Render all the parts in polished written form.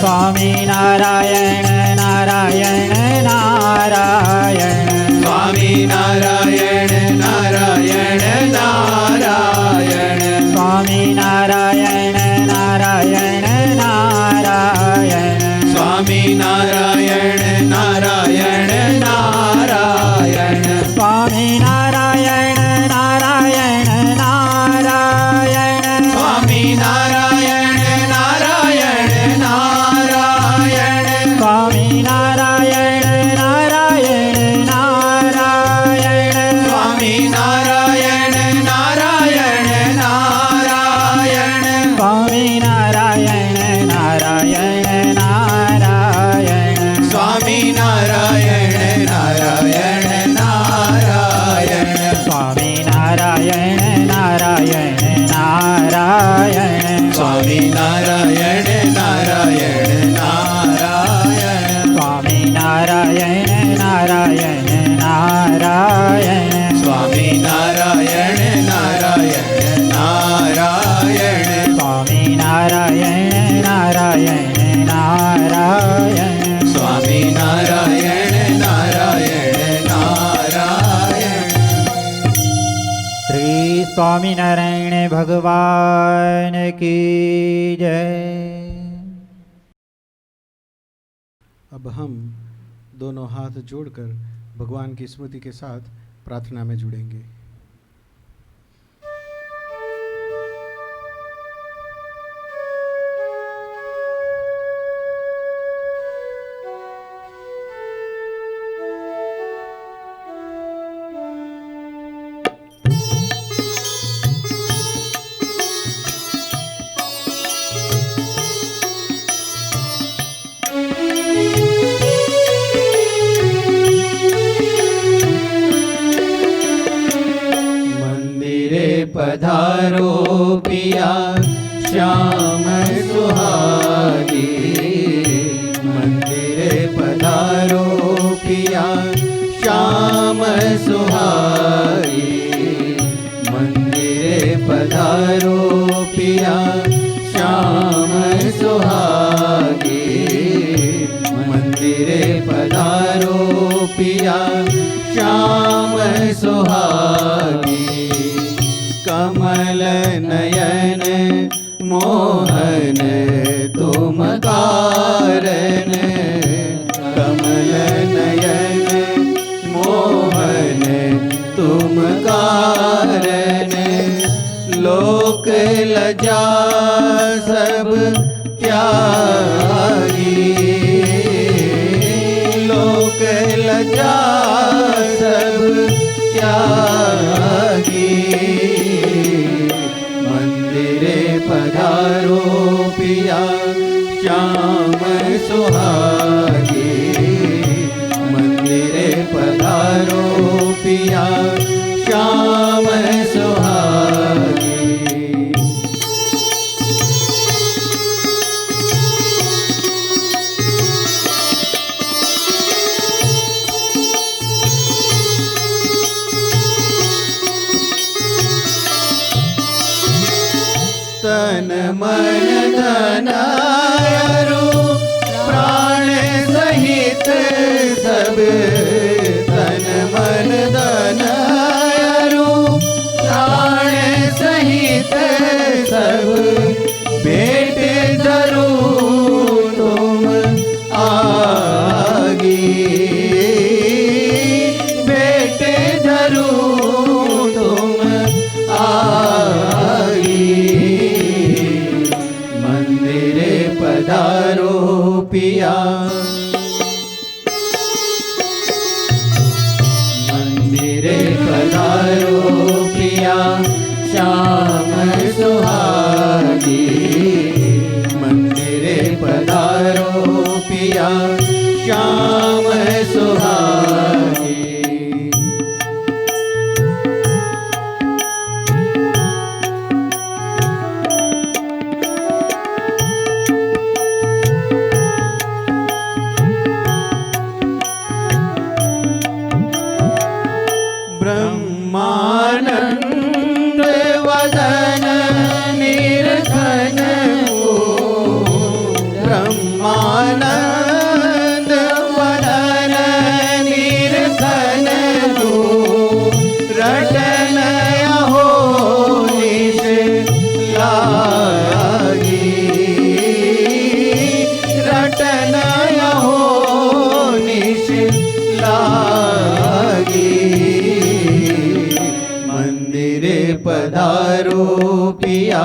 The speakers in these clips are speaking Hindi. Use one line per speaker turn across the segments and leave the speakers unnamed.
स्वामी नारायण नारायण नारायण
स्वामी नारायण नारायण नारायण
स्वामी नारायण नारायण नारायण
स्वामी नारायण नारायण नारायण
स्वामी नारायण नारायण नारायण
स्वामी नारायण नारायण नारायण
स्वामी नारायण नारायण नारायण
स्वामी नारायण नारायण नारायण
स्वामी नारायण नारायण नारायण
स्वामी नारायण नारायण नारायण
स्वामी नारायण नारायण नारायण
स्वामी नारायण नारायण नारायण
स्वामी नारायण नारायण नारायण
स्वामी नारायण नारायण नारायण
स्वामी नारायण नारायण नारायण
स्वामी नारायण नारायण नारायण
श्री स्वामीनारायण भगवान की जय।
अब हम दोनों हाथ जोड़कर भगवान की स्मृति के साथ प्रार्थना में जुड़ेंगे।
पधारो पिया श्याम सुहागी मंदिरे पधारो पिया श्याम सुहागी मंदिरे पधारो पिया श्याम सुहागी मंदिरे पधारो पिया श्याम सुहागी कमल नयन मोहन तुम कारण कमल नयन मोहन तुम कारण लोक लजा सब त्यागी लोक लजा सब त्यागी मंदिरे पधारो पिया श्याम सुहागी मंदिरे पधारो पिया श्याम सुहागी तन मन धन अरु प्राण सहित सब तन मन धन अरु प्राण सहित सब बेटे धरू तुम आगी बेटे धरू तुम आगी मंदिरे पधारो पिया मंदिरे पधारो पिया श्याम सुहागी मंदिरे पधारो पिया श्याम सुहागी ब्रह्मानंद वदन निर्धन ब्रह्मा आनंद वदन निर्धन तू रटन हो निश लागी रटन हो निश लागी मंदिरे पधारो पिया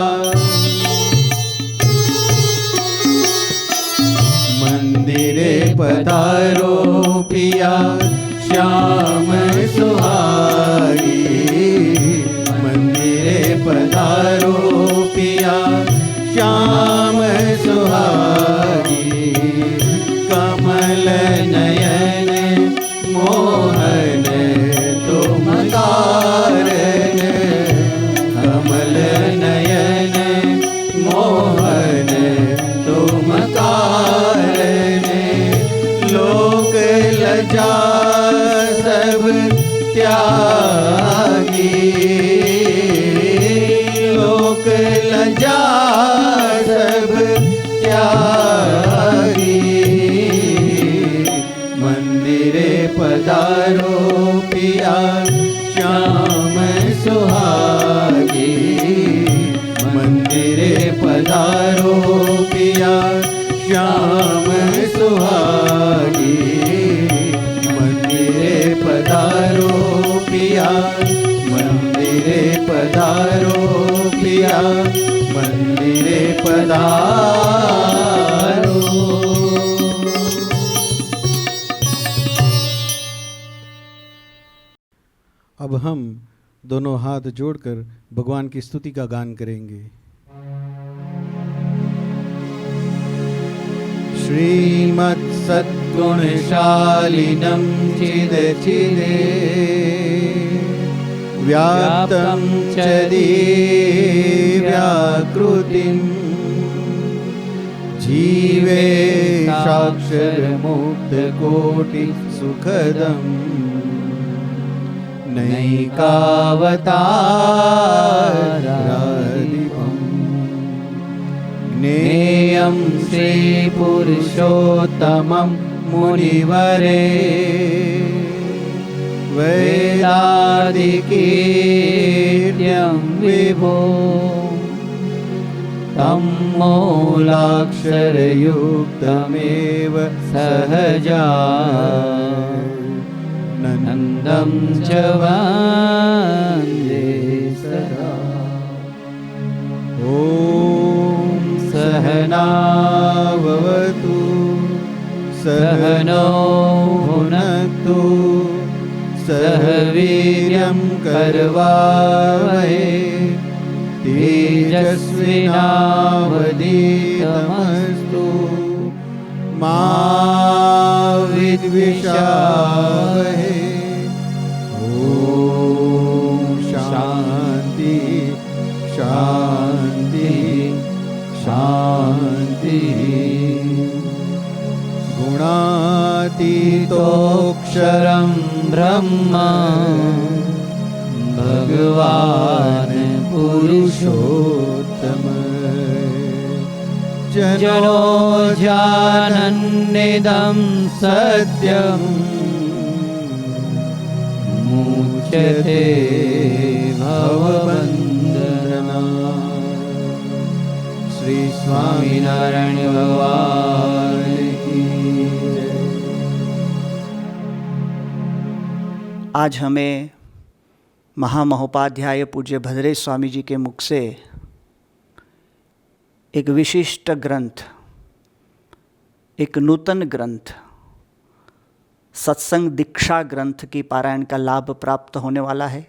मंदिरे पधारो पिया श्याम सुहागी मंदिरे पधारो पिया श्याम सुहागी कमल नयन मोहन तुम कारण कमल नयन मोहन तुम कारण लोक लजा सब त्यागी लोक लजा सब त्यागी मंदिरे पधारो पिया श्याम सुहागी मंदिरे पधारो पिया श्याम सुहागी मंदिरे पधारो पिया मंदिरे पधारो पिया मंदिरे पधारो।
अब हम दोनों हाथ जोड़कर भगवान की स्तुति का गान करेंगे।
श्रीमत्सद्गुणशालिनं चिदचिदे व्याप्तं च दिव्याकृतिं जीवे साक्षरमुक्तकोटिसुखदम् नैकावतारादिपम् ज्ञेयं श्रीपुरुषोत्तमं मुनिवरे वेदादिकीर्त्यं विभो तं मूलाक्षरयुक्तमेव सहजा नन्दं च वन्दे सदा। ॐ सहना भवतु सहनो भुनक्तु सह वीर्यं करवावहै तेजस्विनावधीतमस्तु मा विद्विषावहै। शांति शांति शांति। गुणातीतोऽक्षरं ब्रह्म भगवान पुरुषोत्तम जनो जानन्निदं सत्यम् मुच्यते भवबन्धना। श्री स्वामीनारायण भगवान की जय।
आज हमें महामहोपाध्याय पूज्य भद्रेश स्वामी जी के मुख से एक विशिष्ट ग्रंथ, एक नूतन ग्रंथ, सत्संग दीक्षा ग्रंथ की पारायण का लाभ प्राप्त होने वाला है।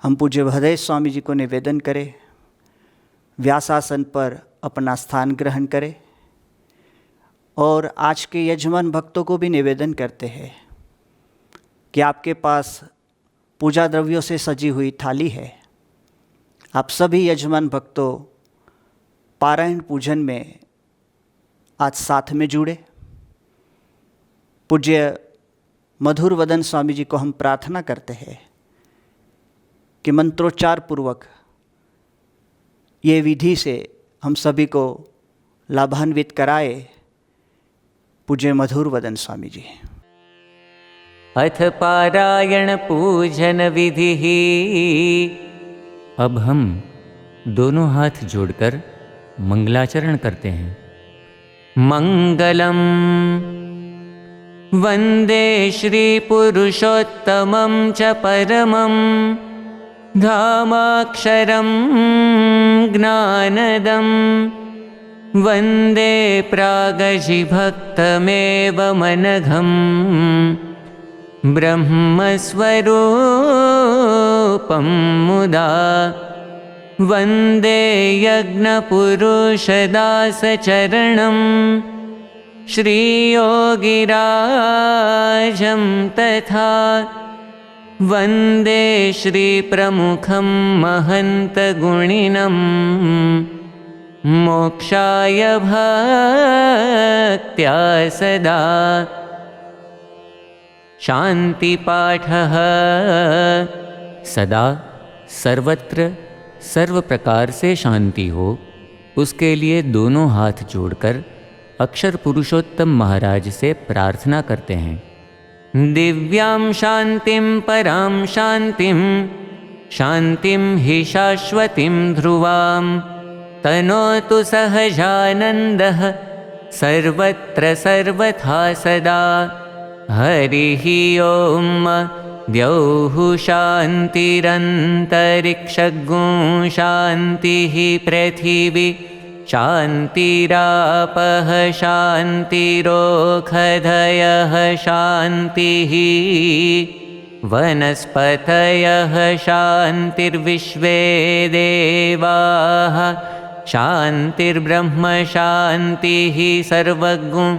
हम पूज्य भद्रेश स्वामी जी को निवेदन करें, व्यासासन पर अपना स्थान ग्रहण करें और आज के यजमान भक्तों को भी निवेदन करते हैं कि आपके पास पूजा द्रव्यों से सजी हुई थाली है। आप सभी यजमान भक्तों पारायण पूजन में आज साथ में जुड़े। पूज्य मधुर वदन स्वामी जी को हम प्रार्थना करते हैं कि मंत्रोच्चार पूर्वक ये विधि से हम सभी को लाभान्वित कराए पूज्य मधुर वदन स्वामी जी।
अथ पारायण पूजन विधि। अब हम दोनों हाथ जोड़कर मंगलाचरण करते हैं। मंगलम वंदे श्री पुरुषोत्तमं च परमं धामाक्षरं ज्ञानदं वंदे प्रागजिभक्तमेव मनघं ब्रह्मस्वरूपं मुदा वंदे यज्ञपुरुषदासचरणं श्रीयोगिराजं तथा वंदे श्रीप्रमुखं महन्तगुणिनं मोक्षाय भक्त्या सदा। शांतिपाठः। सदा सर्वत्र सर्व प्रकार से शांति हो, उसके लिए दोनों हाथ जोड़कर अक्षर पुरुषोत्तम महाराज से प्रार्थना करते हैं। दिव्यां शांतिं परां शांतिं शांतिं हि शाश्वतीं ध्रुवां तनोतु सहजानन्दः सर्वत्र सर्वथा सदा। हरिः ओम। द्यौः शान्तिरन्तरिक्षगुं शान्तिः पृथिवी शान्तिरापः शान्तिरोषधयः शान्तिः वनस्पतयः शान्तिर्विश्वे देवाः शान्तिर्ब्रह्म शान्तिः सर्वगुं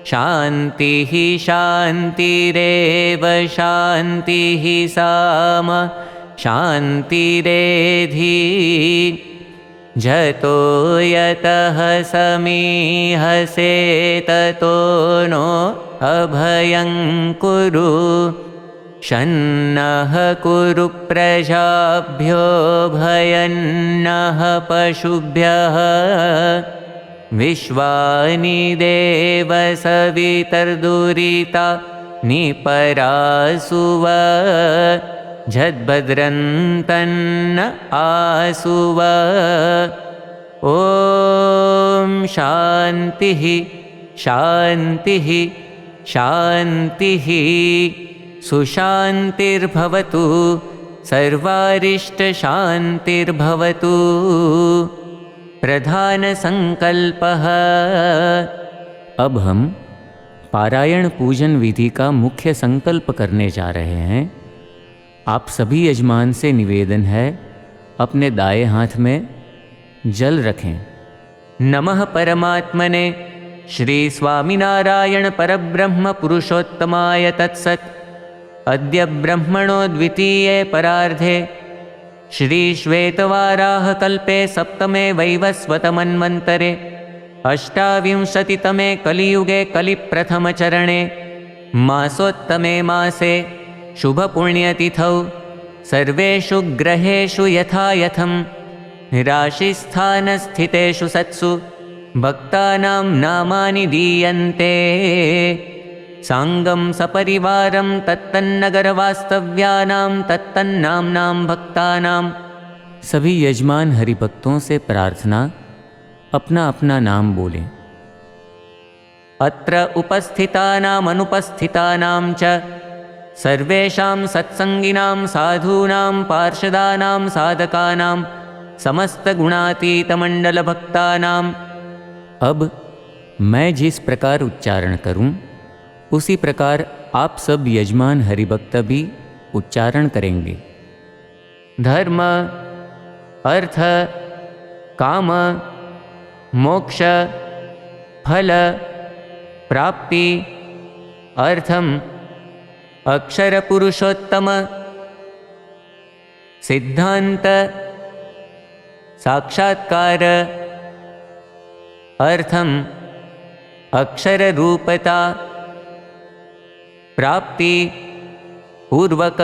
शान्तिः शान्तिरेव शान्तिः साम शान्तिरेधि। जतो यतः समीहसे ततो नो अभयं कुरु शन्नः कुरु प्रजाभ्यो भयन्नः पशुभ्यः विश्वानि देव सवितर्दुरिता निपरासुव झद्भद्रन्तन्न आसुव। ॐ शान्तिः शान्तिः शान्तिः सुशान्तिर्भवतु सर्वारिष्टशान्तिर्भवतु। प्रधान संकल्पः। अब हम पारायण पूजन विधि का मुख्य संकल्प करने जा रहे हैं। आप सभी यजमान से निवेदन है, अपने दाएं हाथ में जल रखें। नमः परमात्मने श्री स्वामिनारायण परब्रह्म पुरुषोत्तमाय तत्सत्। अद्य ब्रह्मणो द्वितीये परार्धे श्री श्वेतवाराह कल्पे सप्तमे वैवस्वतमन्वन्तरे अष्टाविंशतितमे कलियुगे कलिप्रथमचरणे मासोत्तमे मासे शुभपुण्यतिथौ सर्वेषु ग्रहेषु यथायथं राशिस्थानस्थितेषु सत्सु भक्तानां नामानि दीयन्ते। सांगं सपरिवारं तत्तन्नगरवास्तव्यानां तत्तन्नाम्नां भक्तानां। सभी यजमान हरिभक्तों से प्रार्थना, अपना अपना नाम बोलें। अत्र उपस्थितानां अनुपस्थितानां च सर्वेषां सत्संगिनां साधूनां पार्षदानां साधकानां समस्तगुणातीतमण्डलभक्तानां। अब मैं जिस प्रकार उच्चारण करूं, उसी प्रकार आप सब यजमान हरिभक्त भी उच्चारण करेंगे। धर्म अर्थ काम मोक्ष फल प्राप्ति अर्थम अक्षर पुरुषोत्तम सिद्धांत साक्षात्कार अर्थम अक्षर रूपता प्राप्ति पूर्वक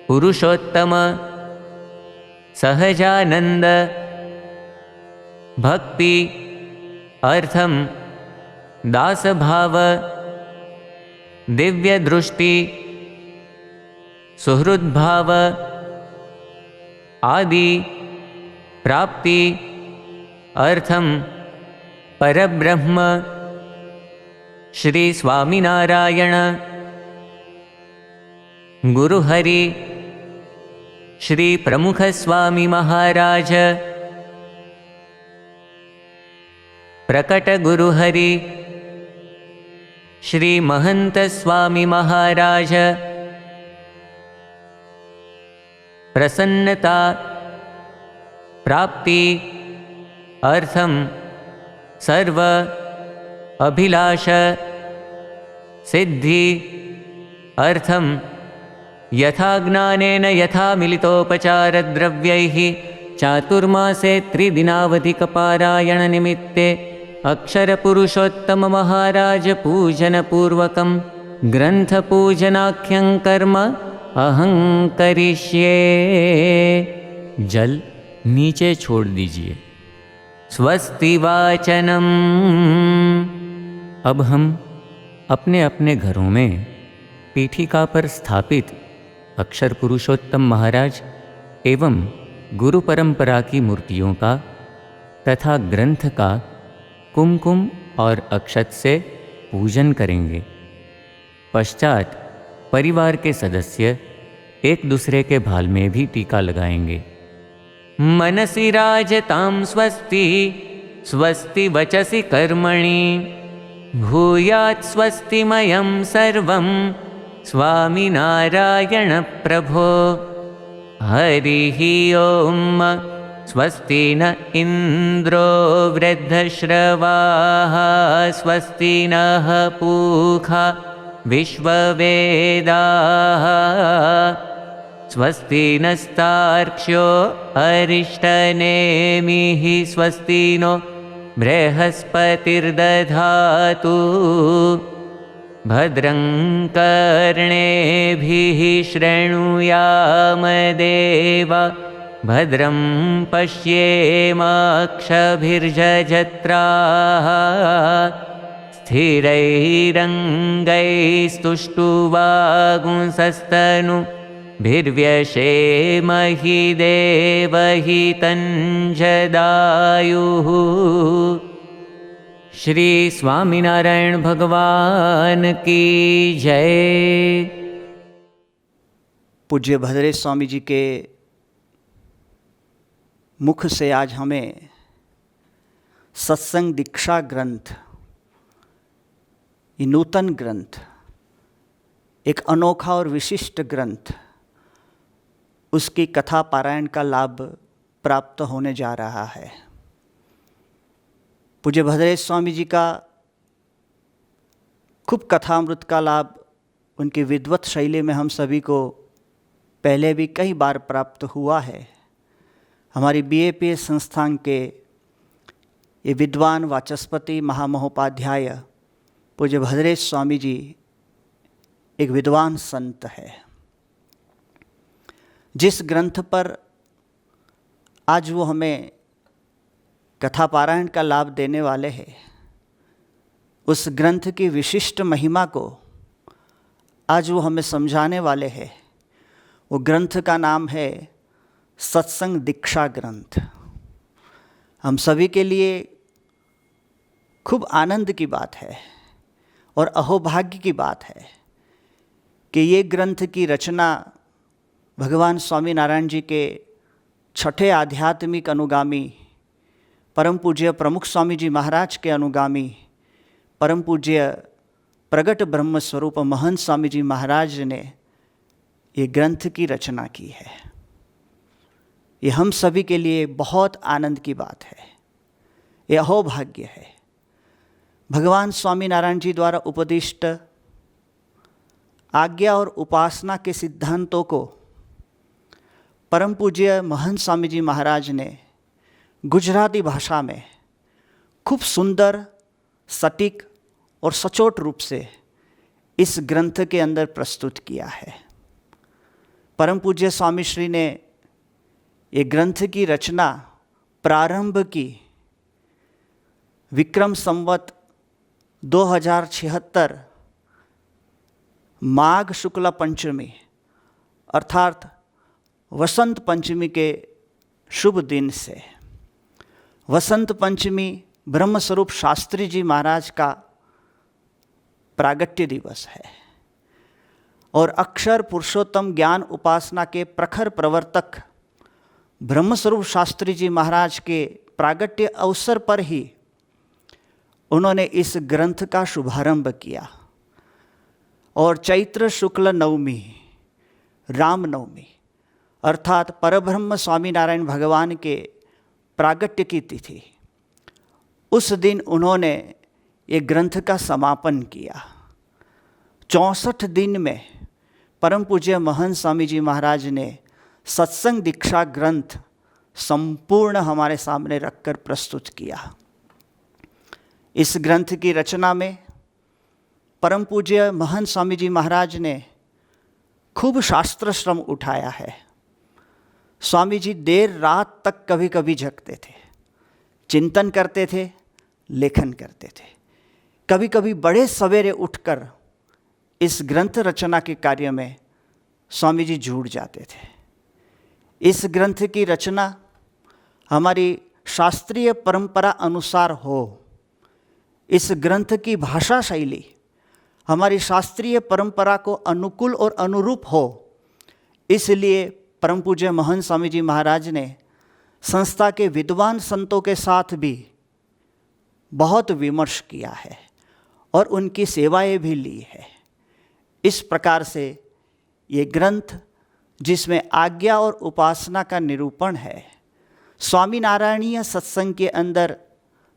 पुरुषोत्तम सहजानंद भक्ति अर्थम दासभाव दिव्यदृष्टि सुहृद्भाव आदि प्राप्ति अर्थम परब्रह्म श्री स्वामिनारायण गुरुहरि श्री प्रमुख स्वामी महाराज प्रकट गुरुहरि श्री महंत स्वामी महाराज प्रसन्नता प्राप्ति अर्थम सर्व अभिलाष सिद्धि अर्थम यथा ज्ञानेन यथा मिलितोपचारद्रव्यैः चातुर्मासे त्रिदिनावधिकपारायण निमित्ते अक्षरपुरुषोत्तम महाराज पूजन पूर्वकं ग्रंथपूजनाख्यं कर्म अहं करिष्ये। जल नीचे छोड़ दीजिए। स्वस्ति वाचनम। अब हम अपने अपने घरों में पीठिका पर स्थापित अक्षर पुरुषोत्तम महाराज एवं गुरु परंपरा की मूर्तियों का तथा ग्रंथ का कुमकुम और अक्षत से पूजन करेंगे। पश्चात परिवार के सदस्य एक दूसरे के भाल में भी टीका लगाएंगे। मनसि राजतां स्वस्ति स्वस्ति वचसि कर्मणि भूयात् स्वस्तिमयं सर्वं स्वामिनारायण प्रभो। हरिः ओम। स्वस्ति न इंद्रो वृद्धश्रवाः स्वस्ति नः पूषा विश्ववेदाः स्वस्ति नस्तार्क्ष्यो अरिष्टनेमिः स्वस्ति नो बृहस्पतिर्दधातु भद्रं कर्णेभिः शृणुयाम देवा भद्रं पश्येमाक्षभिर्जत्राः स्थिरैरङ्गैस्तुष्टुवागुंसस्तनुभिर्व्यशेमहि देवहितं जदायुः। श्री स्वामिनारायण भगवान की जय।
पूज्य भद्रेश स्वामी जी के मुख से आज हमें सत्संग दीक्षा ग्रंथ, ये नूतन ग्रंथ, एक अनोखा और विशिष्ट ग्रंथ, उसकी कथा पारायण का लाभ प्राप्त होने जा रहा है। पूज्य भद्रेश स्वामी जी का खूब कथामृत का लाभ उनकी विद्वत शैली में हम सभी को पहले भी कई बार प्राप्त हुआ है। हमारी BAPS संस्थान के ये विद्वान वाचस्पति महामहोपाध्याय पूज्य भद्रेश स्वामी जी एक विद्वान संत है। जिस ग्रंथ पर आज वो हमें कथा पारायण का लाभ देने वाले हैं, उस ग्रंथ की विशिष्ट महिमा को आज वो हमें समझाने वाले हैं। वो ग्रंथ का नाम है सत्संग दीक्षा ग्रंथ। हम सभी के लिए खूब आनंद की बात है और अहोभाग्य की बात है कि ये ग्रंथ की रचना भगवान स्वामीनारायण जी के छठे आध्यात्मिक अनुगामी परम पूज्य प्रमुख स्वामी जी महाराज के अनुगामी परम पूज्य प्रगट ब्रह्म स्वरूप महंत स्वामी जी महाराज ने ये ग्रंथ की रचना की है। ये हम सभी के लिए बहुत आनंद की बात है, ये अहोभाग्य है। भगवान स्वामीनारायण जी द्वारा उपदिष्ट आज्ञा और उपासना के सिद्धांतों को परम पूज्य महंत स्वामी जी महाराज ने गुजराती भाषा में खूब सुंदर, सटीक और सचोट रूप से इस ग्रंथ के अंदर प्रस्तुत किया है। परम पूज्य स्वामी श्री ने ये ग्रंथ की रचना प्रारंभ की विक्रम संवत 2076 माघ शुक्ल पंचमी अर्थात वसंत पंचमी के शुभ दिन से, वसंत पंचमी ब्रह्मस्वरूप शास्त्री जी महाराज का प्रागट्य दिवस है और अक्षर पुरुषोत्तम ज्ञान उपासना के प्रखर प्रवर्तक ब्रह्मस्वरूप शास्त्री जी महाराज के प्रागट्य अवसर पर ही उन्होंने इस ग्रंथ का शुभारंभ किया। और चैत्र शुक्ल नवमी, रामनवमी अर्थात परब्रह्म स्वामीनारायण भगवान के प्रागट्य की तिथि, उस दिन उन्होंने ये ग्रंथ का समापन किया। 64 दिन में परम पूज्य महंत स्वामी जी महाराज ने सत्संग दीक्षा ग्रंथ संपूर्ण हमारे सामने रखकर प्रस्तुत किया। इस ग्रंथ की रचना में परम पूज्य महंत स्वामी जी महाराज ने खूब शास्त्र श्रम उठाया है। स्वामी जी देर रात तक कभी कभी जगते थे, चिंतन करते थे, लेखन करते थे। कभी कभी बड़े सवेरे उठकर इस ग्रंथ रचना के कार्य में स्वामी जी जुड़ जाते थे। इस ग्रंथ की रचना हमारी शास्त्रीय परंपरा अनुसार हो, इस ग्रंथ की भाषा शैली हमारी शास्त्रीय परंपरा को अनुकूल और अनुरूप हो, इसलिए परम पूज्य महंत स्वामी जी महाराज ने संस्था के विद्वान संतों के साथ भी बहुत विमर्श किया है और उनकी सेवाएं भी ली है। इस प्रकार से ये ग्रंथ, जिसमें आज्ञा और उपासना का निरूपण है, स्वामीनारायणीय सत्संग के अंदर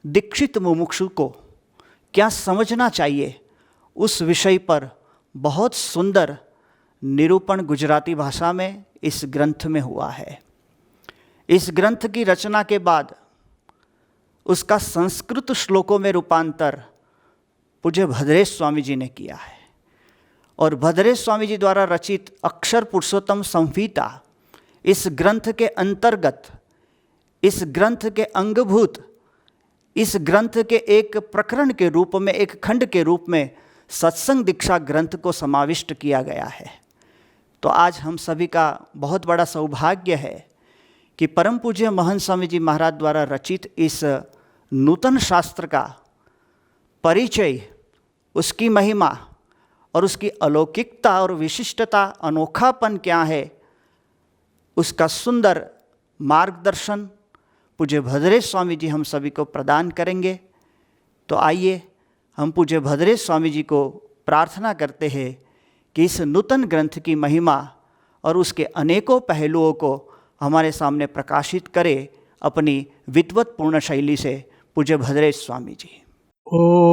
दीक्षित मुमुक्षु को क्या समझना चाहिए, उस विषय पर बहुत सुंदर निरूपण गुजराती भाषा में इस ग्रंथ में हुआ है। इस ग्रंथ की रचना के बाद उसका संस्कृत श्लोकों में रूपांतर पूज्य भद्रेश स्वामी जी ने किया है और भद्रेश स्वामी जी द्वारा रचित अक्षर पुरुषोत्तम संहिता इस ग्रंथ के अंतर्गत, इस ग्रंथ के अंगभूत, इस ग्रंथ के एक प्रकरण के रूप में, एक खंड के रूप में सत्संग दीक्षा ग्रंथ को समाविष्ट किया गया है। तो आज हम सभी का बहुत बड़ा सौभाग्य है कि परम पूज्य महंत स्वामी जी महाराज द्वारा रचित इस नूतन शास्त्र का परिचय, उसकी महिमा और उसकी अलौकिकता और विशिष्टता, अनोखापन क्या है, उसका सुंदर मार्गदर्शन पूज्य भद्रेश स्वामी जी हम सभी को प्रदान करेंगे। तो आइए हम पूज्य भद्रेश स्वामी जी को प्रार्थना करते हैं कि इस नूतन ग्रंथ की महिमा और उसके अनेकों पहलुओं को हमारे सामने प्रकाशित करे अपनी विद्वत पूर्ण शैली से पूज्य भद्रेश स्वामी जी।
ओम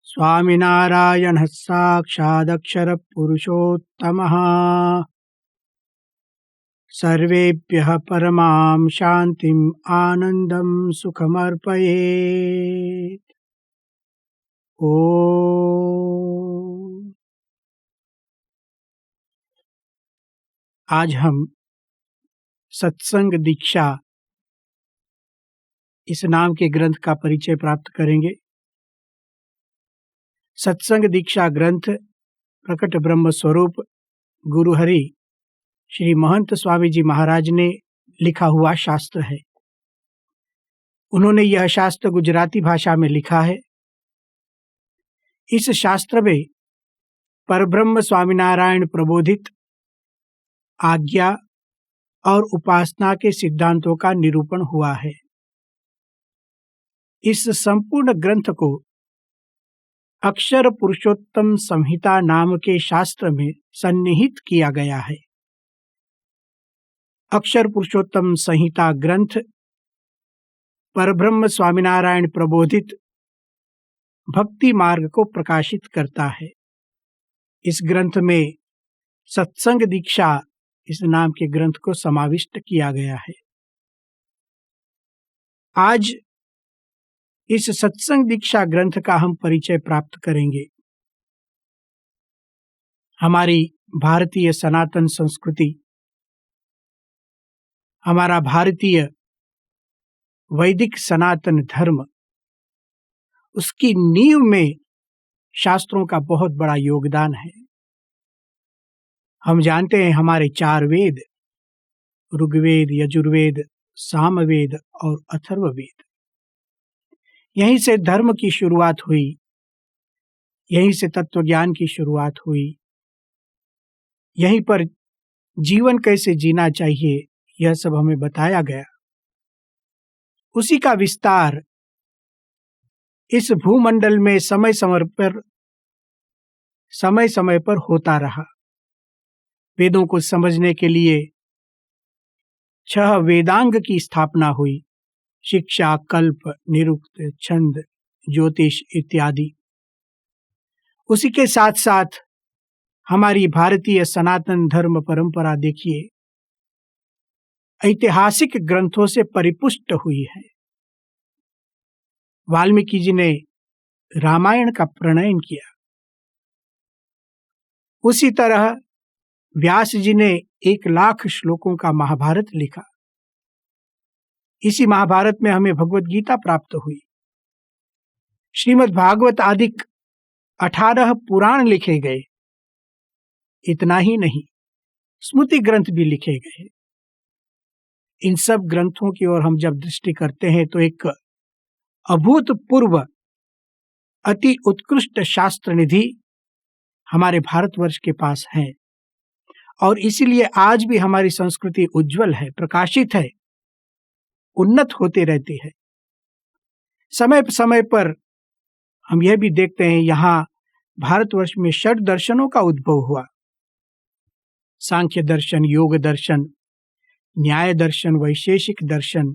स्वामिनारायण साक्षादक्षर पुरुषोत्तमः सर्वेभ्यः परमां शान्तिम् आनन्दं सुखमर्पयेत्। ओम। आज हम सत्संग दीक्षा इस नाम के ग्रंथ का परिचय प्राप्त करेंगे। सत्संग दीक्षा ग्रंथ प्रकट ब्रह्म स्वरूप गुरु हरि श्री महंत स्वामी जी महाराज ने लिखा हुआ शास्त्र है। उन्होंने यह शास्त्र गुजराती भाषा में लिखा है। इस शास्त्र में परब्रह्म स्वामीनारायण प्रबोधित आज्ञा और उपासना के सिद्धांतों का निरूपण हुआ है। इस संपूर्ण ग्रंथ को अक्षर पुरुषोत्तम संहिता नाम के शास्त्र में सन्निहित किया गया है। अक्षर पुरुषोत्तम संहिता ग्रंथ परब्रह्म स्वामीनारायण प्रबोधित भक्ति मार्ग को प्रकाशित करता है। इस ग्रंथ में सत्संग दीक्षा इस नाम के ग्रंथ को समाविष्ट किया गया है। आज इस सत्संग दीक्षा ग्रंथ का हम परिचय प्राप्त करेंगे। हमारी भारतीय सनातन संस्कृति हमारा भारतीय वैदिक सनातन धर्म, उसकी नींव में शास्त्रों का बहुत बड़ा योगदान है। हम जानते हैं हमारे 4 वेद, ऋग्वेद, यजुर्वेद, सामवेद और अथर्ववेद, यहीं से धर्म की शुरुआत हुई, यहीं से तत्वज्ञान की शुरुआत हुई, यहीं पर जीवन कैसे जीना चाहिए यह सब हमें बताया गया। उसी का विस्तार इस भूमंडल में समय समय पर होता रहा। वेदों को समझने के लिए 6 वेदांग की स्थापना हुई, शिक्षा, कल्प, निरुक्त, छंद, ज्योतिष इत्यादि। उसी के साथ साथ हमारी भारतीय सनातन धर्म परंपरा देखिए, ऐतिहासिक ग्रंथों से परिपुष्ट हुई है। वाल्मीकि जी ने रामायण का प्रणयन किया, उसी तरह व्यास जी ने 1,00,000 श्लोकों का महाभारत लिखा। इसी महाभारत में हमें भगवत गीता प्राप्त हुई। श्रीमद् भागवत आदि 18 पुराण लिखे गए। इतना ही नहीं, स्मृति ग्रंथ भी लिखे गए। इन सब ग्रंथों की ओर हम जब दृष्टि करते हैं तो एक अभूतपूर्व अति उत्कृष्ट शास्त्र निधि हमारे भारतवर्ष के पास है, और इसीलिए आज भी हमारी संस्कृति उज्जवल है, प्रकाशित है, उन्नत होती रहती है। समय समय पर हम यह भी देखते हैं, यहाँ भारतवर्ष में 6 दर्शनों का उद्भव हुआ। सांख्य दर्शन, योग दर्शन, न्याय दर्शन, वैशेषिक दर्शन,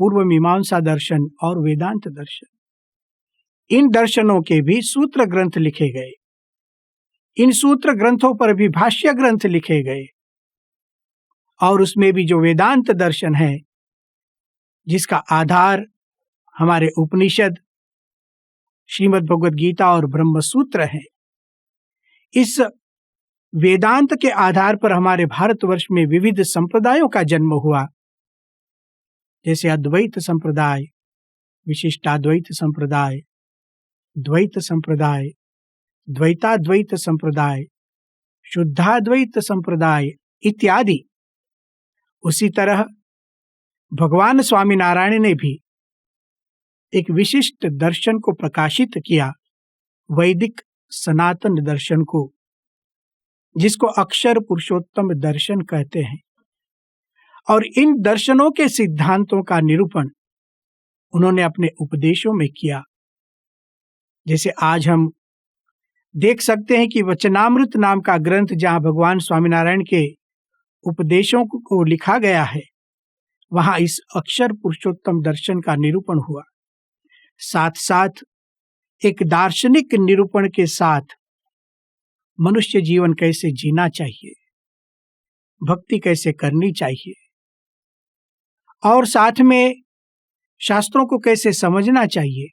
पूर्व मीमांसा दर्शन और वेदांत दर्शन। इन दर्शनों के भी सूत्र ग्रंथ लिखे गए। इन सूत्र ग्रंथों पर भी भाष्य ग्रंथ लिखे गए, और उसमें भी जो वेदांत दर्शन है, जिसका आधार हमारे उपनिषद, श्रीमद् भगवद गीता और ब्रह्म सूत्र है, इस वेदांत के आधार पर हमारे भारतवर्ष में विविध संप्रदायों का जन्म हुआ, जैसे अद्वैत संप्रदाय, विशिष्टाद्वैत संप्रदाय, द्वैत संप्रदाय, द्वैताद्वैत संप्रदाय, शुद्धाद्वैत संप्रदाय इत्यादि। उसी तरह भगवान स्वामीनारायण ने भी एक विशिष्ट दर्शन को प्रकाशित किया, वैदिक सनातन दर्शन को, जिसको अक्षर पुरुषोत्तम दर्शन कहते हैं। और इन दर्शनों के सिद्धांतों का निरूपण उन्होंने अपने उपदेशों में किया। जैसे आज हम देख सकते हैं कि वचनामृत नाम का ग्रंथ, जहां भगवान स्वामीनारायण के उपदेशों को लिखा गया है, वहां इस अक्षर पुरुषोत्तम दर्शन का निरूपण हुआ। साथ साथ एक दार्शनिक निरूपण के साथ मनुष्य जीवन कैसे जीना चाहिए, भक्ति कैसे करनी चाहिए, और साथ में शास्त्रों को कैसे समझना चाहिए,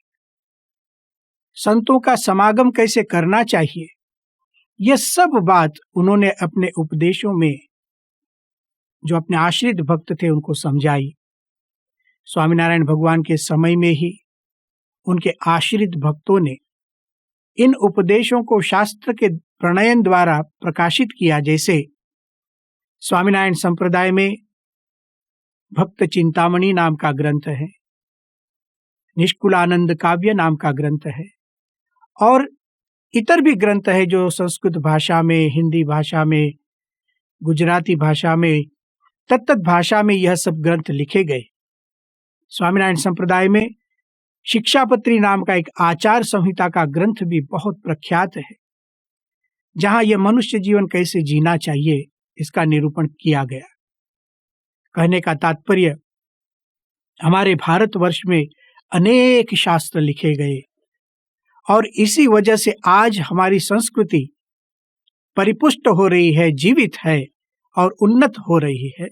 संतों का समागम कैसे करना चाहिए, यह सब बात उन्होंने अपने उपदेशों में जो अपने आश्रित भक्त थे उनको समझाई। स्वामीनारायण भगवान के समय में ही उनके आश्रित भक्तों ने इन उपदेशों को शास्त्र के प्रणयन द्वारा प्रकाशित किया। जैसे स्वामीनारायण संप्रदाय में भक्त चिंतामणि नाम का ग्रंथ है, निष्कुलानंद काव्य नाम का ग्रंथ है, और इतर भी ग्रंथ है जो संस्कृत भाषा में, हिंदी भाषा में, गुजराती भाषा में, तत्त भाषा में यह सब ग्रंथ लिखे गए। स्वामीनारायण संप्रदाय में शिक्षापत्री नाम का एक आचार संहिता का ग्रंथ भी बहुत प्रख्यात है, जहां यह मनुष्य जीवन कैसे जीना चाहिए इसका निरूपण किया गया। कहने का तात्पर्य, हमारे भारतवर्ष में अनेक शास्त्र लिखे गए, और इसी वजह से आज हमारी संस्कृति परिपुष्ट हो रही है, जीवित है और उन्नत हो रही है।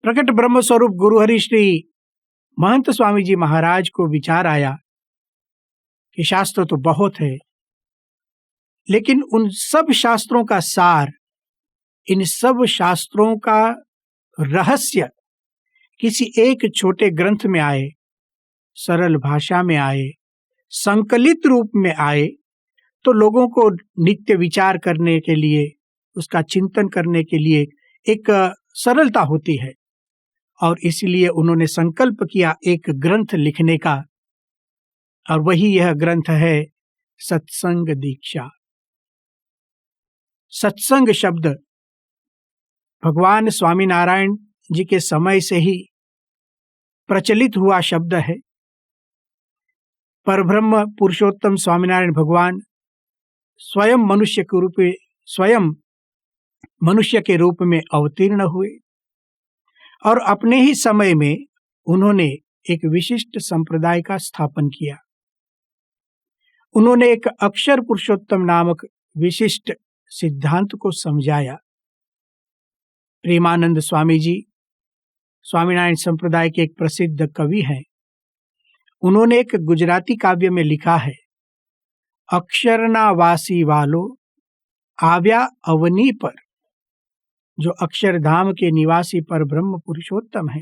प्रकट ब्रह्म स्वरूप गुरुहरि श्री महंत स्वामी जी महाराज को विचार आया कि शास्त्र तो बहुत है, लेकिन उन सब शास्त्रों का सार, इन सब शास्त्रों का रहस्य किसी एक छोटे ग्रंथ में आए, सरल भाषा में आए, संकलित रूप में आए, तो लोगों को नित्य विचार करने के लिए, उसका चिंतन करने के लिए एक सरलता होती है। और इसलिए उन्होंने संकल्प किया एक ग्रंथ लिखने का, और वही यह ग्रंथ है सत्संग दीक्षा। सत्संग शब्द भगवान स्वामीनारायण जी के समय से ही प्रचलित हुआ शब्द है। परब्रह्म पुरुषोत्तम स्वामीनारायण भगवान स्वयं मनुष्य के रूप में अवतीर्ण हुए, और अपने ही समय में उन्होंने एक विशिष्ट संप्रदाय का स्थापन किया। उन्होंने एक अक्षर पुरुषोत्तम नामक विशिष्ट सिद्धांत को समझाया। प्रेमानंद स्वामी जी स्वामीनारायण संप्रदाय के एक प्रसिद्ध कवि हैं। उन्होंने एक गुजराती काव्य में लिखा है, अक्षरना वासी वालो आव्या अवनी पर। जो अक्षरधाम के निवासी पर ब्रह्म पुरुषोत्तम है,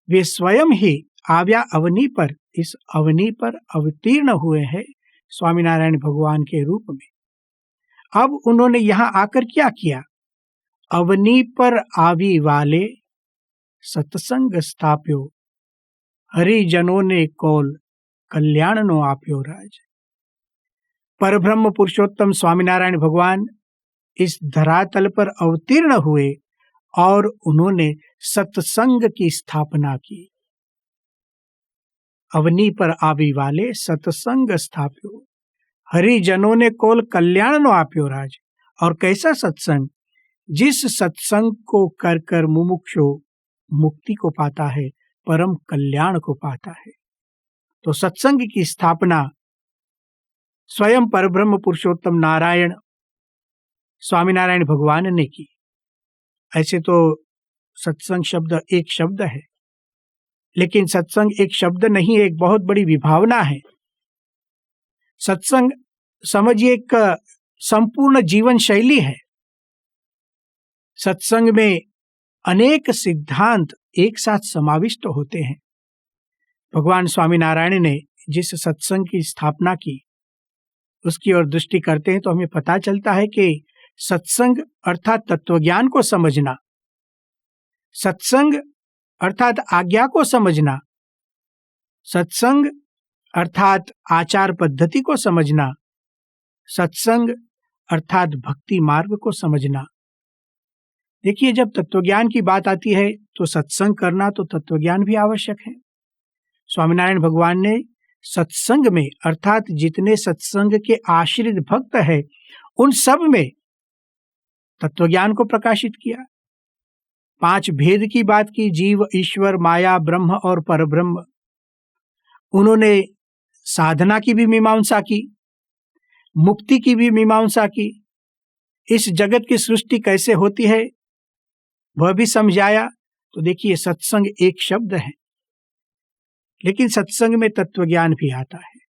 वे स्वयं ही आव्या अवनी पर, इस अवनी पर अवतीर्ण हुए हैं स्वामीनारायण भगवान के रूप में। अब उन्होंने यहां आकर क्या किया? अवनी पर आवी वाले सत्संग स्थाप्यो, हरिजनों ने कौल कल्याण नो आप्यो राज। परब्रह्म पुरुषोत्तम स्वामीनारायण भगवान इस धरातल पर अवतीर्ण हुए और उन्होंने सत्संग की स्थापना की। अवनी पर आवी वाले सत्संग स्थाप्यो, हरिजनों ने कौल कल्याण नो आप्यो राज। और कैसा सत्संग? जिस सत्संग को कर कर मुमुक्षु मुक्ति को पाता है, परम कल्याण को पाता है। तो सत्संग की स्थापना स्वयं परब्रह्म पुरुषोत्तम नारायण स्वामीनारायण भगवान ने की। ऐसे तो सत्संग शब्द एक शब्द है, लेकिन सत्संग एक शब्द नहीं, एक बहुत बड़ी विभावना है। सत्संग समझिए एक संपूर्ण जीवन शैली है। सत्संग में अनेक सिद्धांत एक साथ समाविष्ट होते हैं। भगवान स्वामीनारायण ने जिस सत्संग की स्थापना की, उसकी ओर दृष्टि करते हैं तो हमें पता चलता है कि सत्संग अर्थात तत्वज्ञान को समझना, सत्संग अर्थात आज्ञा को समझना, सत्संग अर्थात आचार पद्धति को समझना, सत्संग अर्थात भक्ति मार्ग को समझना। देखिए, जब तत्वज्ञान की बात आती है तो सत्संग करना तो तत्वज्ञान भी आवश्यक है। स्वामीनारायण भगवान ने सत्संग में अर्थात जितने सत्संग के आश्रित भक्त हैं, उन सब में तत्वज्ञान को प्रकाशित किया। 5 भेद की बात की, जीव, ईश्वर, माया, ब्रह्म और परब्रह्म। उन्होंने साधना की भी मीमांसा की, मुक्ति की भी मीमांसा की, इस जगत की सृष्टि कैसे होती है वह भी समझाया। तो देखिए, सत्संग एक शब्द है, लेकिन सत्संग में तत्वज्ञान भी आता है।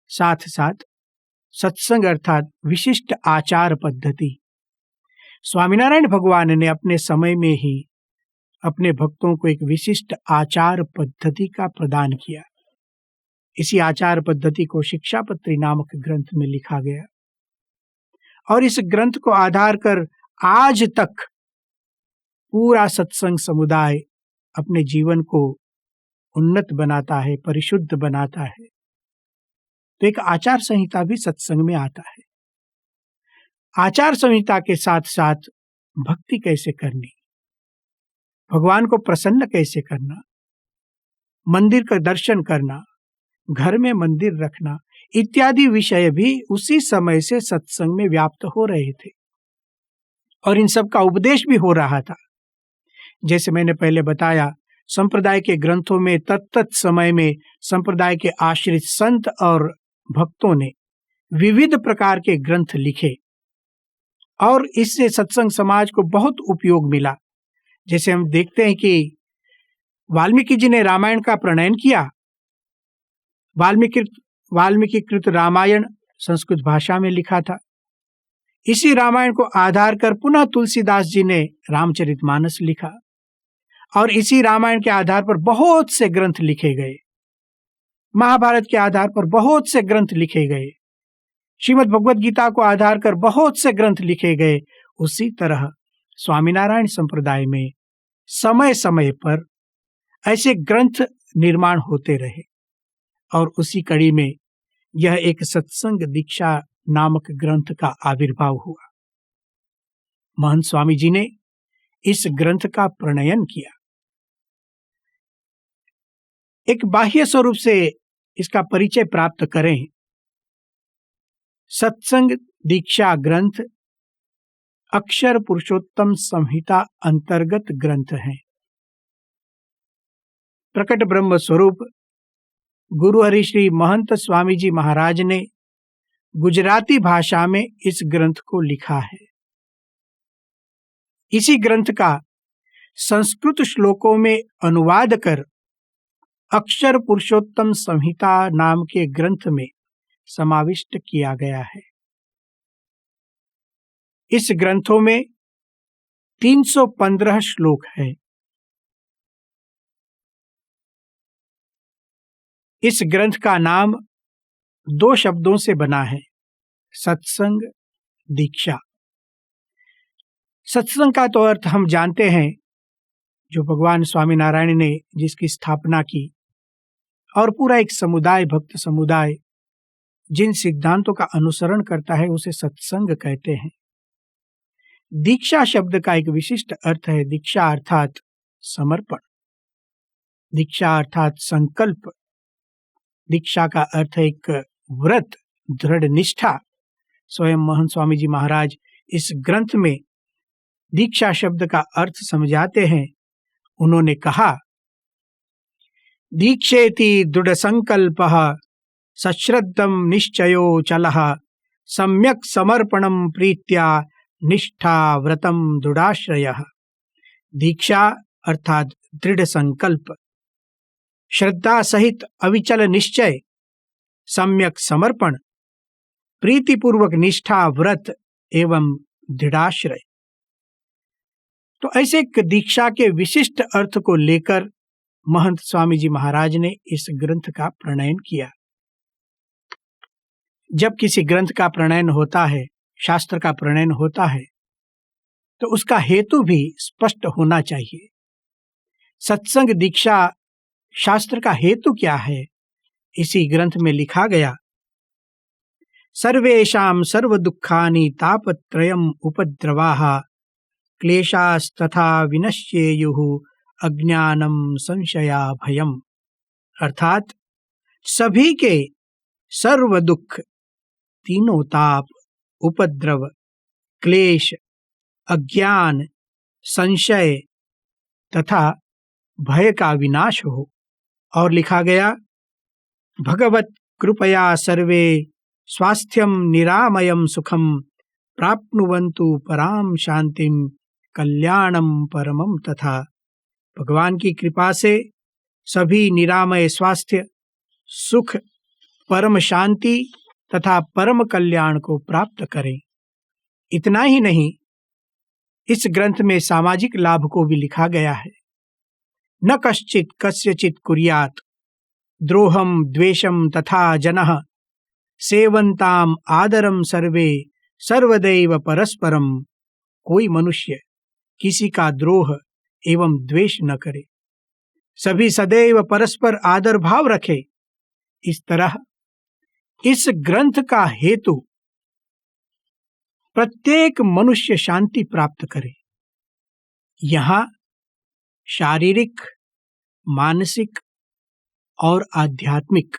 साथ साथ सत्संग अर्थात विशिष्ट आचार पद्धति। स्वामीनारायण भगवान ने अपने समय में ही अपने भक्तों को एक विशिष्ट आचार पद्धति का प्रदान किया। इसी आचार पद्धति को शिक्षापत्री नामक ग्रंथ में लिखा गया, और इस ग्रंथ को आधार कर आज तक पूरा सत्संग समुदाय अपने जीवन को उन्नत बनाता है, परिशुद्ध बनाता है। तो एक आचार संहिता भी सत्संग में आता है। आचार संहिता के साथ साथ भक्ति कैसे करनी, भगवान को प्रसन्न कैसे करना, मंदिर का दर्शन करना, घर में मंदिर रखना इत्यादि विषय भी उसी समय से सत्संग में व्याप्त हो रहे थे, और इन सब का उपदेश भी हो रहा था। जैसे मैंने पहले बताया, संप्रदाय के ग्रंथों में तत्त समय में संप्रदाय के आश्रित संत और भक्तों ने विविध प्रकार के ग्रंथ लिखे, और इससे सत्संग समाज को बहुत उपयोग मिला। जैसे हम देखते हैं कि वाल्मीकि जी ने रामायण का प्रणयन किया। वाल्मीकि कृत रामायण संस्कृत भाषा में लिखा था। इसी रामायण को आधार कर पुनः तुलसीदास जी ने रामचरितमानस लिखा और इसी रामायण के आधार पर बहुत से ग्रंथ लिखे गए। महाभारत के आधार पर बहुत से ग्रंथ लिखे गए। श्रीमद् भगवद गीता को आधार कर बहुत से ग्रंथ लिखे गए। उसी तरह स्वामीनारायण संप्रदाय में समय समय पर ऐसे ग्रंथ निर्माण होते रहे और उसी कड़ी में यह एक सत्संग दीक्षा नामक ग्रंथ का आविर्भाव हुआ। महंत स्वामी जी ने इस ग्रंथ का प्रणयन किया। एक बाह्य स्वरूप से इसका परिचय प्राप्त करें। सत्संग दीक्षा ग्रंथ अक्षर पुरुषोत्तम संहिता अंतर्गत ग्रंथ है। प्रकट ब्रह्म स्वरूप गुरु हरि श्री महंत स्वामी जी महाराज ने गुजराती भाषा में इस ग्रंथ को लिखा है। इसी ग्रंथ का संस्कृत श्लोकों में अनुवाद कर अक्षर पुरुषोत्तम संहिता नाम के ग्रंथ में समाविष्ट किया गया है। इस ग्रंथों में 315 श्लोक है। इस ग्रंथ का नाम 2 शब्दों से बना है, सत्संग दीक्षा। सत्संग का तो अर्थ हम जानते हैं, जो भगवान स्वामीनारायण ने जिसकी स्थापना की और पूरा एक समुदाय, भक्त समुदाय जिन सिद्धांतों का अनुसरण करता है उसे सत्संग कहते हैं। दीक्षा शब्द का एक विशिष्ट अर्थ है। दीक्षा अर्थात समर्पण, दीक्षा अर्थात संकल्प, दीक्षा का अर्थ है एक व्रत, दृढ़ निष्ठा। स्वयं महंत स्वामी जी महाराज इस ग्रंथ में दीक्षा शब्द का अर्थ समझाते हैं। उन्होंने कहा, दीक्षेति दृढ़ संकल्पः सश्रद्धम निश्चयो चलः सम्यक् समर्पणम प्रीत्या निष्ठा व्रतम दृढ़ाश्रयः। दीक्षा अर्थात दृढ़ संकल्प, श्रद्धा सहित अविचल निश्चय, सम्यक समर्पण, प्रीतिपूर्वक निष्ठा, व्रत एवं दृढ़ाश्रय। तो ऐसे दीक्षा के विशिष्ट अर्थ को लेकर महंत स्वामी जी महाराज ने इस ग्रंथ का प्रणयन किया। जब किसी ग्रंथ का प्रणयन होता है, शास्त्र का प्रणयन होता है, तो उसका हेतु भी स्पष्ट होना चाहिए। सत्संग दीक्षा शास्त्र का हेतु क्या है? इसी ग्रंथ में लिखा गया, सर्वेषां सर्व दुखानि तापत्रयम् उपद्रवाः क्लेशास्तथा विनश्येयुः अज्ञानम संशया भयम। अर्थात सभी के सर्व दुख, तीनों ताप, उपद्रव, क्लेश, अज्ञान, संशय तथा भय का विनाश हो। और लिखा गया, भगवत कृपया सर्वे स्वास्थ्यम निरामयम सुखम प्राप्नुवन्तु पराम शांतिम कल्याणम परमम। तथा भगवान की कृपा से सभी निरामय स्वास्थ्य, सुख, परम शांति तथा परम कल्याण को प्राप्त करें। इतना ही नहीं, इस ग्रंथ में सामाजिक लाभ को भी लिखा गया है। न कश्चित कस्यचित कुर्यात् द्रोहम द्वेषम तथा जनः सेवन्ताम आदरम सर्वे सर्वदैव परस्परम। कोई मनुष्य किसी का द्रोह एवं द्वेष न करे, सभी सदैव परस्पर आदर भाव रखे। इस तरह इस ग्रंथ का हेतु प्रत्येक मनुष्य शांति प्राप्त करे। यहाँ शारीरिक, मानसिक और आध्यात्मिक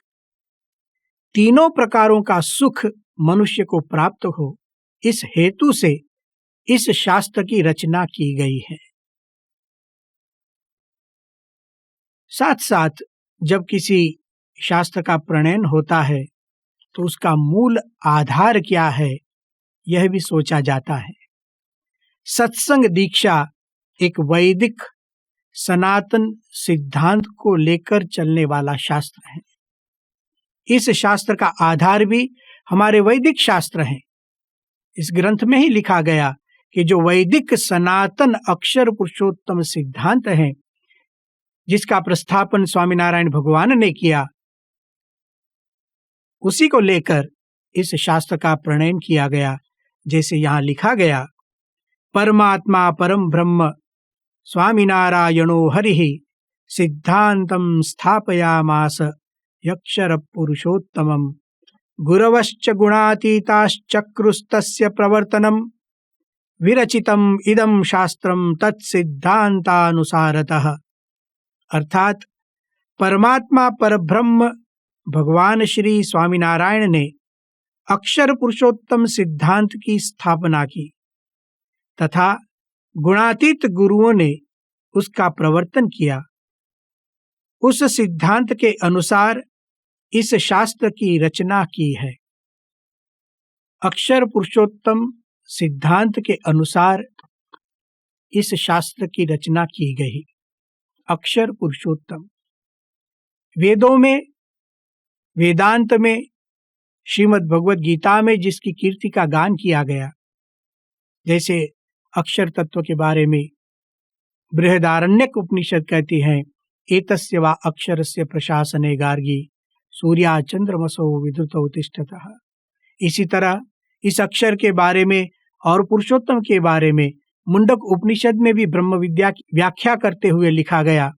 तीनों प्रकारों का सुख मनुष्य को प्राप्त हो, इस हेतु से इस शास्त्र की रचना की गई है। साथ साथ जब किसी शास्त्र का प्रणयन होता है तो उसका मूल आधार क्या है, यह भी सोचा जाता है। सत्संग दीक्षा एक वैदिक सनातन सिद्धांत को लेकर चलने वाला शास्त्र है। इस शास्त्र का आधार भी हमारे वैदिक शास्त्र हैं। इस ग्रंथ में ही लिखा गया कि जो वैदिक सनातन अक्षर पुरुषोत्तम सिद्धांत है, जिसका प्रस्थापन स्वामीनारायण भगवान ने किया, उसी को लेकर इस शास्त्र का प्रणयन किया गया। जैसे यहाँ लिखा गया, परमात्मा परम ब्रह्म स्वामीनारायणो हरिः सिद्धांतम स्थापयामास यक्षर पुरुषोत्तमम् गुरवश्च गुणातीताश्चक्रुस्तस्य प्रवर्तनम् विरचितम् इदं शास्त्रम् तत्सिद्धांतानुसारतः। अर्थात परमात्मा परब्रह्म भगवान श्री स्वामीनारायण ने अक्षर पुरुषोत्तम सिद्धांत की स्थापना की तथा गुणातीत गुरुओं ने उसका प्रवर्तन किया। उस सिद्धांत के अनुसार इस शास्त्र की रचना की है। अक्षर पुरुषोत्तम सिद्धांत के अनुसार इस शास्त्र की रचना की गई। अक्षर पुरुषोत्तम वेदों में, वेदांत में, श्रीमद् भगवद गीता में जिसकी कीर्ति का गान किया गया, जैसे अक्षर तत्व के बारे में बृहदारण्यक उपनिषद कहती है, एतस्य वा अक्षरस्य प्रशासने गार्गी सूर्या चंद्रमसो विद्युतो तिष्ठतः। इसी तरह इस अक्षर के बारे में और पुरुषोत्तम के बारे में मुंडक उपनिषद में भी ब्रह्म विद्या की व्याख्या करते हुए लिखा गया,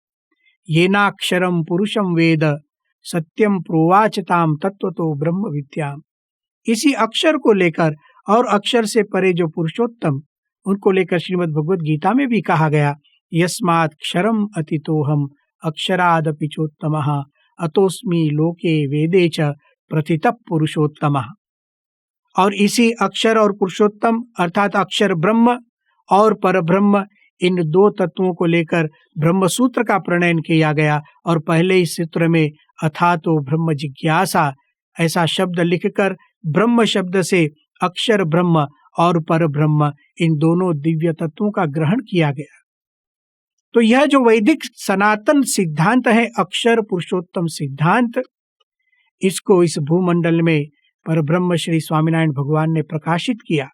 येनाक्षरम पुरुषम वेद सत्यम प्रोवाचताम तत्वतो ब्रह्म विद्याम। इसी अक्षर को लेकर और अक्षर से परे जो पुरुषोत्तम, उनको लेकर श्रीमद् भगवद गीता में भी कहा गया, यस्मात् क्षरम अतितोहम अक्षरादपि चोत्तमः अतोस्मि लोके वेदे च प्रथितः पुरुषोत्तमः। और इसी अक्षर और पुरुषोत्तम अर्थात अक्षर ब्रह्म और परब्रह्म, इन दो तत्वों को लेकर ब्रह्म सूत्र का प्रणयन किया गया। और पहले ही सूत्र में अथातो ब्रह्म जिज्ञासा ऐसा शब्द लिखकर ब्रह्म शब्द से अक्षर ब्रह्म और पर ब्रह्म, इन दोनों दिव्य तत्वों का ग्रहण किया गया। तो यह जो वैदिक सनातन सिद्धांत है, अक्षर पुरुषोत्तम सिद्धांत, इसको इस भूमंडल में परब्रह्म श्री स्वामीनारायण भगवान ने प्रकाशित किया।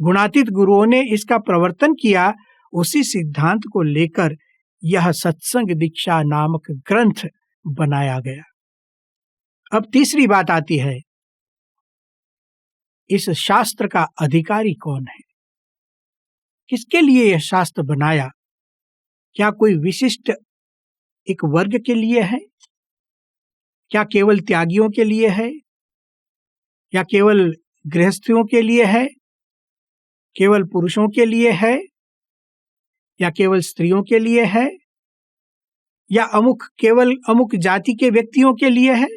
गुणातीत गुरुओं ने इसका प्रवर्तन किया। उसी सिद्धांत को लेकर यह सत्संग दीक्षा नामक ग्रंथ बनाया गया। अब तीसरी बात आती है, इस शास्त्र का अधिकारी कौन है? किसके लिए यह शास्त्र बनाया? क्या कोई विशिष्ट एक वर्ग के लिए है? क्या केवल त्यागियों के लिए है? या केवल गृहस्थियों के लिए है? केवल पुरुषों के लिए है? या केवल स्त्रियों के लिए है? या केवल अमुक जाति के व्यक्तियों के लिए है?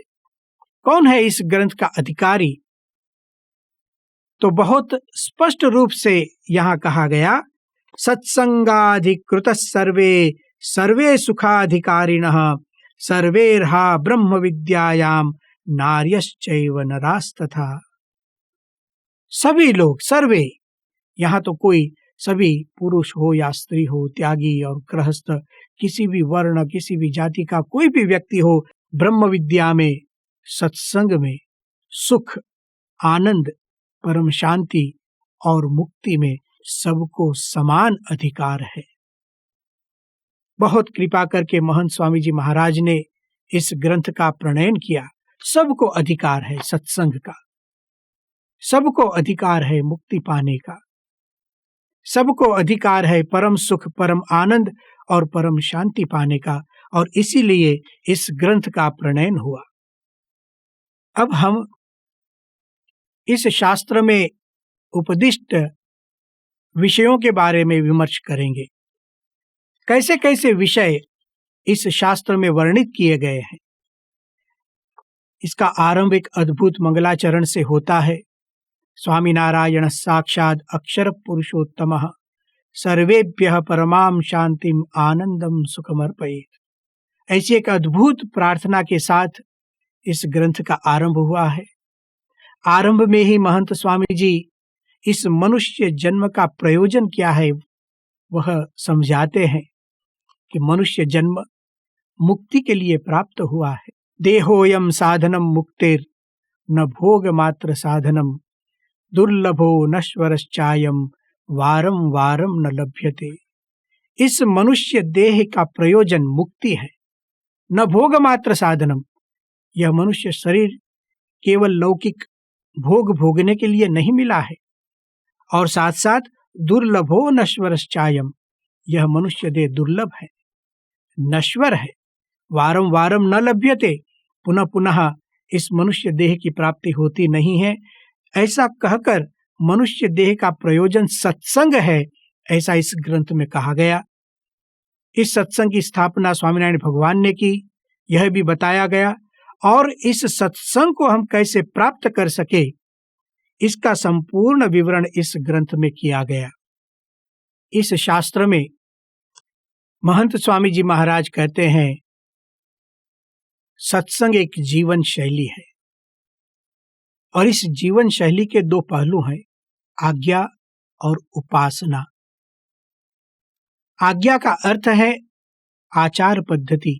कौन है इस ग्रंथ का अधिकारी? तो बहुत स्पष्ट रूप से यहां कहा गया, सत्संगाधिकृत सर्वे सर्वे सुखाधिकारिणः सर्वेर्हा ब्रह्म विद्यायाम नार्यश्चैव नरास्तथा। सभी लोग, सर्वे, यहाँ तो कोई सभी पुरुष हो या स्त्री हो, त्यागी और गृहस्थ, किसी भी वर्ण, किसी भी जाति का कोई भी व्यक्ति हो, ब्रह्म विद्या में, सत्संग में सुख, आनंद, परम शांति और मुक्ति में सबको समान अधिकार है। बहुत कृपा करके महंत स्वामी जी महाराज ने इस ग्रंथ का प्रणयन किया। सबको अधिकार है सत्संग का, सबको अधिकार है मुक्ति पाने का, सबको अधिकार है परम सुख, परम आनंद और परम शांति पाने का। और इसीलिए इस ग्रंथ का प्रणयन हुआ। अब हम इस शास्त्र में उपदिष्ट विषयों के बारे में विमर्श करेंगे। कैसे कैसे विषय इस शास्त्र में वर्णित किए गए हैं। इसका आरंभ एक अद्भुत मंगलाचरण से होता है। स्वामीनारायण साक्षात् अक्षर पुरुषोत्तमः सर्वेभ्यः परमां शांतिम आनंदम सुखमर्पयेत्। ऐसी एक अद्भुत प्रार्थना के साथ इस ग्रंथ का आरंभ हुआ है। आरंभ में ही महंत स्वामी जी इस मनुष्य जन्म का प्रयोजन क्या है वह समझाते हैं कि मनुष्य जन्म मुक्ति के लिए प्राप्त हुआ है। देहोयम साधनम मुक्तिर न भोग मात्र साधनम दुर्लभो नश्वरश्चायम वारम वारम न लभ्यते। इस मनुष्य देह का प्रयोजन मुक्ति है, न भोग मात्र साधनम। यह मनुष्य शरीर केवल लौकिक भोग भोगने के लिए नहीं मिला है, और साथ साथ दुर्लभो नश्वरश्चायम, यह मनुष्य देह दुर्लभ है, नश्वर है। वारम वारम न लभ्यते, पुनः पुनः इस मनुष्य देह की प्राप्ति होती नहीं है। ऐसा कहकर मनुष्य देह का प्रयोजन सत्संग है, ऐसा इस ग्रंथ में कहा गया। इस सत्संग की स्थापना स्वामीनारायण भगवान ने की, यह भी बताया गया। और इस सत्संग को हम कैसे प्राप्त कर सके, इसका संपूर्ण विवरण इस ग्रंथ में किया गया। इस शास्त्र में महंत स्वामी जी महाराज कहते हैं, सत्संग एक जीवन शैली है, और इस जीवन शैली के दो पहलू हैं, आज्ञा और उपासना। आज्ञा का अर्थ है आचार पद्धति,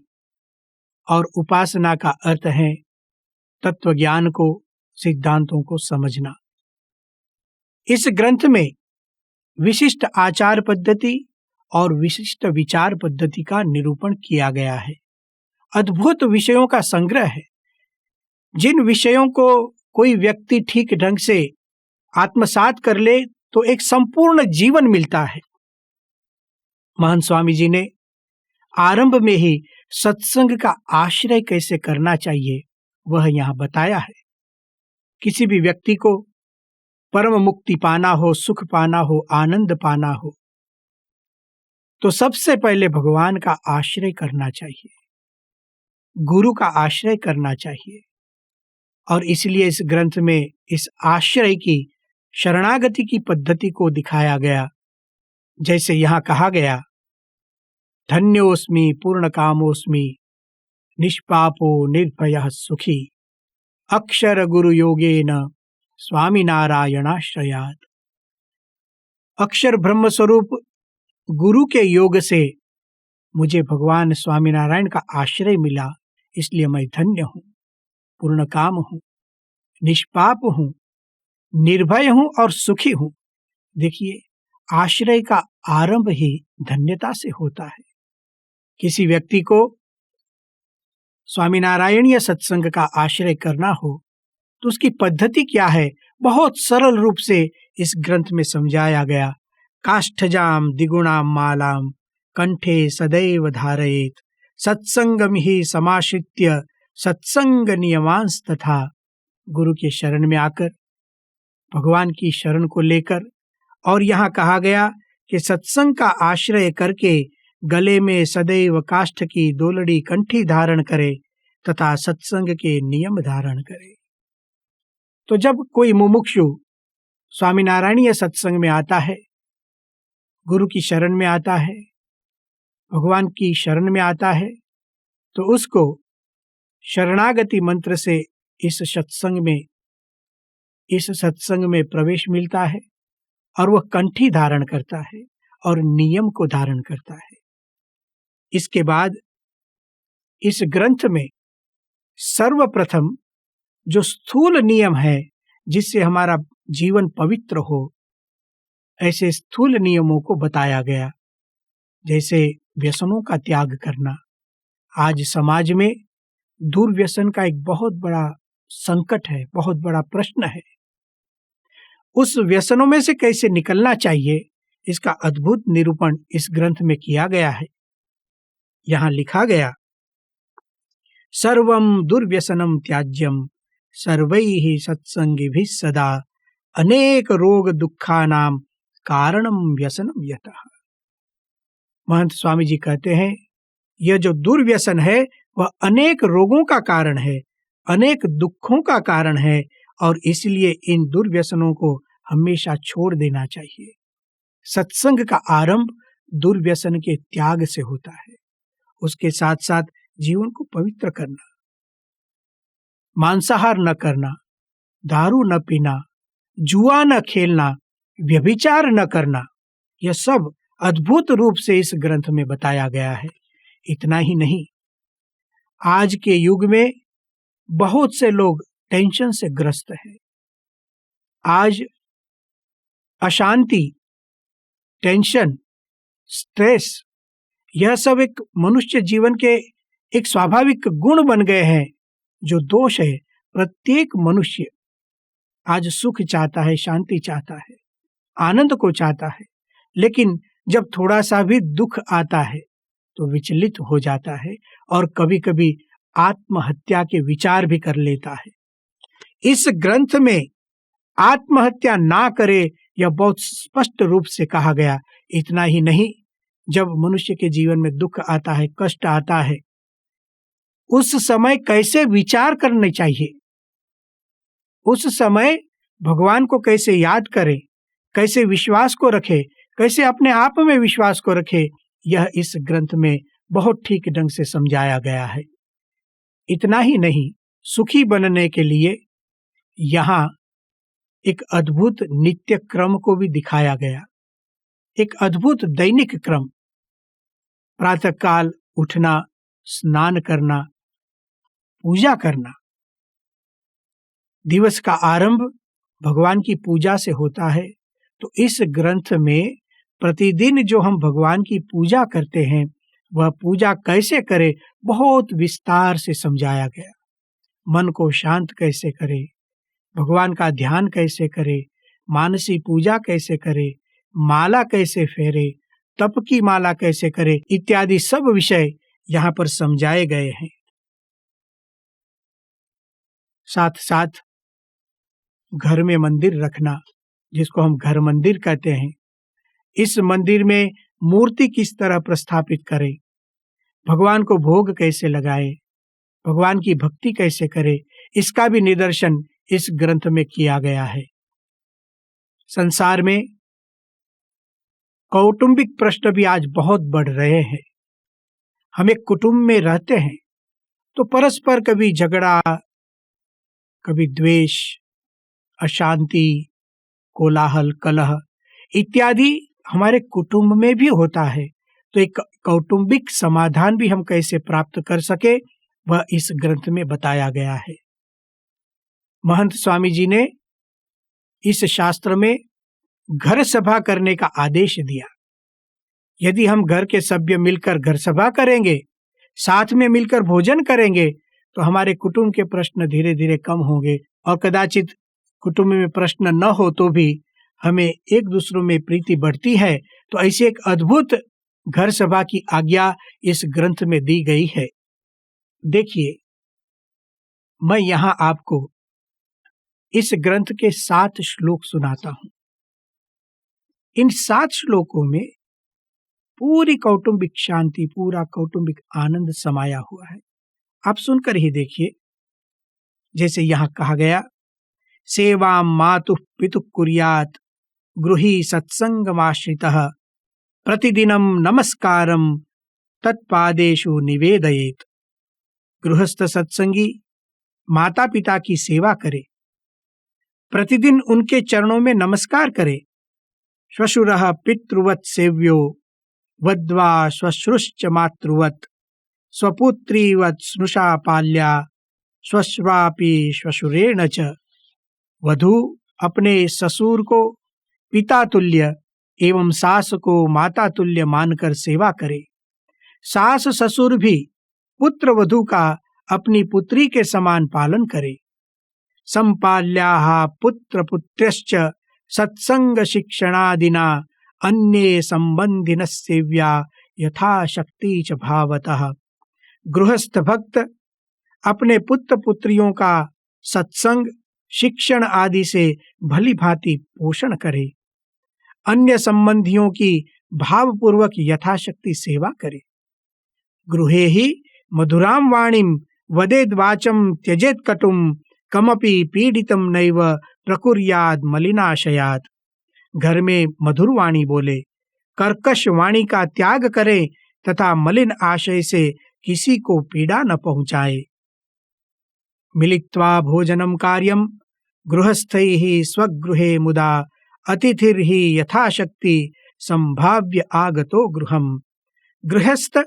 और उपासना का अर्थ है तत्व ज्ञान को, सिद्धांतों को समझना। इस ग्रंथ में विशिष्ट आचार पद्धति और विशिष्ट विचार पद्धति का निरूपण किया गया है। अद्भुत विषयों का संग्रह है। जिन विषयों को कोई व्यक्ति ठीक ढंग से आत्मसात कर ले तो एक संपूर्ण जीवन मिलता है। महान स्वामी जी ने आरंभ में ही सत्संग का आश्रय कैसे करना चाहिए वह यहाँ बताया है। किसी भी व्यक्ति को परम मुक्ति पाना हो, सुख पाना हो, आनंद पाना हो, तो सबसे पहले भगवान का आश्रय करना चाहिए, गुरु का आश्रय करना चाहिए। और इसलिए इस ग्रंथ में इस आश्रय की, शरणागति की पद्धति को दिखाया गया। जैसे यहाँ कहा गया, धन्योस्मि पूर्ण कामोस्मि निष्पापो निर्भयः सुखी अक्षर गुरु योगेन स्वामी नारायणाश्रयात्। अक्षर ब्रह्म स्वरूप गुरु के योग से मुझे भगवान स्वामी नारायण का आश्रय मिला, इसलिए मैं धन्य हूँ, पूर्ण काम हूँ, निष्पाप हूँ, निर्भय हूँ और सुखी हूँ। देखिए, आश्रय का आरंभ ही धन्यता से होता है। किसी व्यक्ति को स्वामीनारायणीय सत्संग का आश्रय करना हो तो उसकी पद्धति क्या है, बहुत सरल रूप से इस ग्रंथ में समझाया गया। काष्ठजाम द्विगुणाम मालाम कंठे सदैव धारयेत सत्संगम ही समाश्रित्य सत्संग नियमांस तथा। गुरु के शरण में आकर, भगवान की शरण को लेकर, और यहाँ कहा गया कि सत्संग का आश्रय करके गले में सदैव काष्ठ की दोलड़ी कंठी धारण करे तथा सत्संग के नियम धारण करे। तो जब कोई मुमुक्षु स्वामीनारायणीय सत्संग में आता है, गुरु की शरण में आता है, भगवान की शरण में आता है, तो उसको शरणागति मंत्र से इस सत्संग में प्रवेश मिलता है, और वह कंठी धारण करता है और नियम को धारण करता है। इसके बाद इस ग्रंथ में सर्वप्रथम जो स्थूल नियम है जिससे हमारा जीवन पवित्र हो, ऐसे स्थूल नियमों को बताया गया। जैसे व्यसनों का त्याग करना। आज समाज में दुर्व्यसन का एक बहुत बड़ा संकट है, बहुत बड़ा प्रश्न है। उस व्यसनों में से कैसे निकलना चाहिए, इसका अद्भुत निरूपण इस ग्रंथ में किया गया है। यहाँ लिखा गया, सर्वं दुर्व्यसनम त्याज्यम सर्वैः सत्संगिभिः सदा अनेक रोग दुखानाम कारणम व्यसनम यतः। महंत स्वामी जी कहते हैं, यह जो दुर्व्यसन है वह अनेक रोगों का कारण है, अनेक दुखों का कारण है, और इसलिए इन दुर्व्यसनों को हमेशा छोड़ देना चाहिए। सत्संग का आरंभ दुर्व्यसन के त्याग से होता है। उसके साथ साथ जीवन को पवित्र करना, मांसाहार न करना, दारू न पीना, जुआ न खेलना, व्यभिचार न करना, यह सब अद्भुत रूप से इस ग्रंथ में बताया गया है। इतना ही नहीं, आज के युग में बहुत से लोग टेंशन से ग्रस्त हैं। आज अशांति, टेंशन, स्ट्रेस, यह सब एक मनुष्य जीवन के एक स्वाभाविक गुण बन गए हैं जो दोष है। प्रत्येक मनुष्य आज सुख चाहता है, शांति चाहता है, आनंद को चाहता है, लेकिन जब थोड़ा सा भी दुख आता है तो विचलित हो जाता है और कभी कभी आत्महत्या के विचार भी कर लेता है। इस ग्रंथ में आत्महत्या ना करे यह बहुत स्पष्ट रूप से कहा गया। इतना ही नहीं, जब मनुष्य के जीवन में दुख आता है, कष्ट आता है, उस समय कैसे विचार करने चाहिए, उस समय भगवान को कैसे याद करे, कैसे विश्वास को रखे, कैसे अपने आप में विश्वास को रखे, यह इस ग्रंथ में बहुत ठीक ढंग से समझाया गया है। इतना ही नहीं, सुखी बनने के लिए यहाँ एक अद्भुत नित्य क्रम को भी दिखाया गया, एक अद्भुत दैनिक क्रम। प्रातःकाल उठना, स्नान करना, पूजा करना। दिवस का आरंभ भगवान की पूजा से होता है, तो इस ग्रंथ में प्रतिदिन जो हम भगवान की पूजा करते हैं वह पूजा कैसे करें बहुत विस्तार से समझाया गया। मन को शांत कैसे करें, भगवान का ध्यान कैसे करे, मानसी पूजा कैसे करे, माला कैसे फेरे, तप की माला कैसे करे, इत्यादि सब विषय यहाँ पर समझाए गए हैं। साथ साथ घर में मंदिर रखना, जिसको हम घर मंदिर कहते हैं, इस मंदिर में मूर्ति किस तरह प्रस्थापित करें, भगवान को भोग कैसे लगाए, भगवान की भक्ति कैसे करे, इसका भी निदर्शन इस ग्रंथ में किया गया है। संसार में कौटुंबिक प्रश्न भी आज बहुत बढ़ रहे हैं। हम एक कुटुंब में रहते हैं तो परस्पर कभी झगड़ा, कभी द्वेष, अशांति, कोलाहल, कलह इत्यादि हमारे कुटुंब में भी होता है। तो एक कौटुंबिक समाधान भी हम कैसे प्राप्त कर सके वह इस ग्रंथ में बताया गया है। महंत स्वामी जी ने इस शास्त्र में घर सभा करने का आदेश दिया। यदि हम घर के सभ्य मिलकर घर सभा करेंगे, साथ में मिलकर भोजन करेंगे, तो हमारे कुटुंब के प्रश्न धीरे धीरे कम होंगे और कदाचित कुटुंब में प्रश्न न हो तो भी हमें एक दूसरों में प्रीति बढ़ती है। तो ऐसे एक अद्भुत घर सभा की आज्ञा इस ग्रंथ में दी गई है। देखिए, मैं यहाँ आपको इस ग्रंथ के 7 श्लोक सुनाता हूं। इन 7 श्लोकों में पूरी कौटुंबिक शांति, पूरा कौटुंबिक आनंद समाया हुआ है। आप सुनकर ही देखिए। जैसे यहाँ कहा गया, सेवां मातुः पितुः कुर्यात् गृही सत्संगमाश्रितः प्रतिदिनं नमस्कारं तत्पादेषु निवेदयेत्। गृहस्थ सत्संगी माता पिता की सेवा करे, प्रतिदिन उनके चरणों में नमस्कार करे। श्वशुरः पितृवत् सेव्यो वद्वा श्वश्रुश्च मातृवत् स्वपुत्रीवत् स्नुषा पाल्या श्वश्वापि श्वशुरेण च। वधू अपने ससुर को पिता तुल्य एवं सास को माता तुल्य मानकर सेवा करे। सास ससुर भी पुत्र वधू का अपनी पुत्री के समान पालन करे। संपाल्याः पुत्र पुत्र्यश्च सत्संग शिक्षणादिना अन्ये संबंधिनः सेव्या यथाशक्ति च भावतः। गृहस्थ भक्त अपने पुत्र पुत्रियों का सत्संग, शिक्षण आदि से भली भांति पोषण करे। अन्य संबंधियों की भावपूर्वक यथाशक्ति सेवा करे। गृहे ही मधुरां वाणीं वदेद् वाचं त्यजेत् कटुं कमपि पीडितं नैव प्रकुर्याद् मलिनाशयात्। घर में मधुर वाणी बोले, कर्कश वाणी का त्याग करे तथा मलिन आशय से किसी को पीड़ा न पहुंचाए। मिलित्वा भोजनं कार्यं गृहस्थैः स्वगृहे मुदा अतिथिर्हि यथाशक्ति संभाव्य आगतो गृहम्। गृहस्थ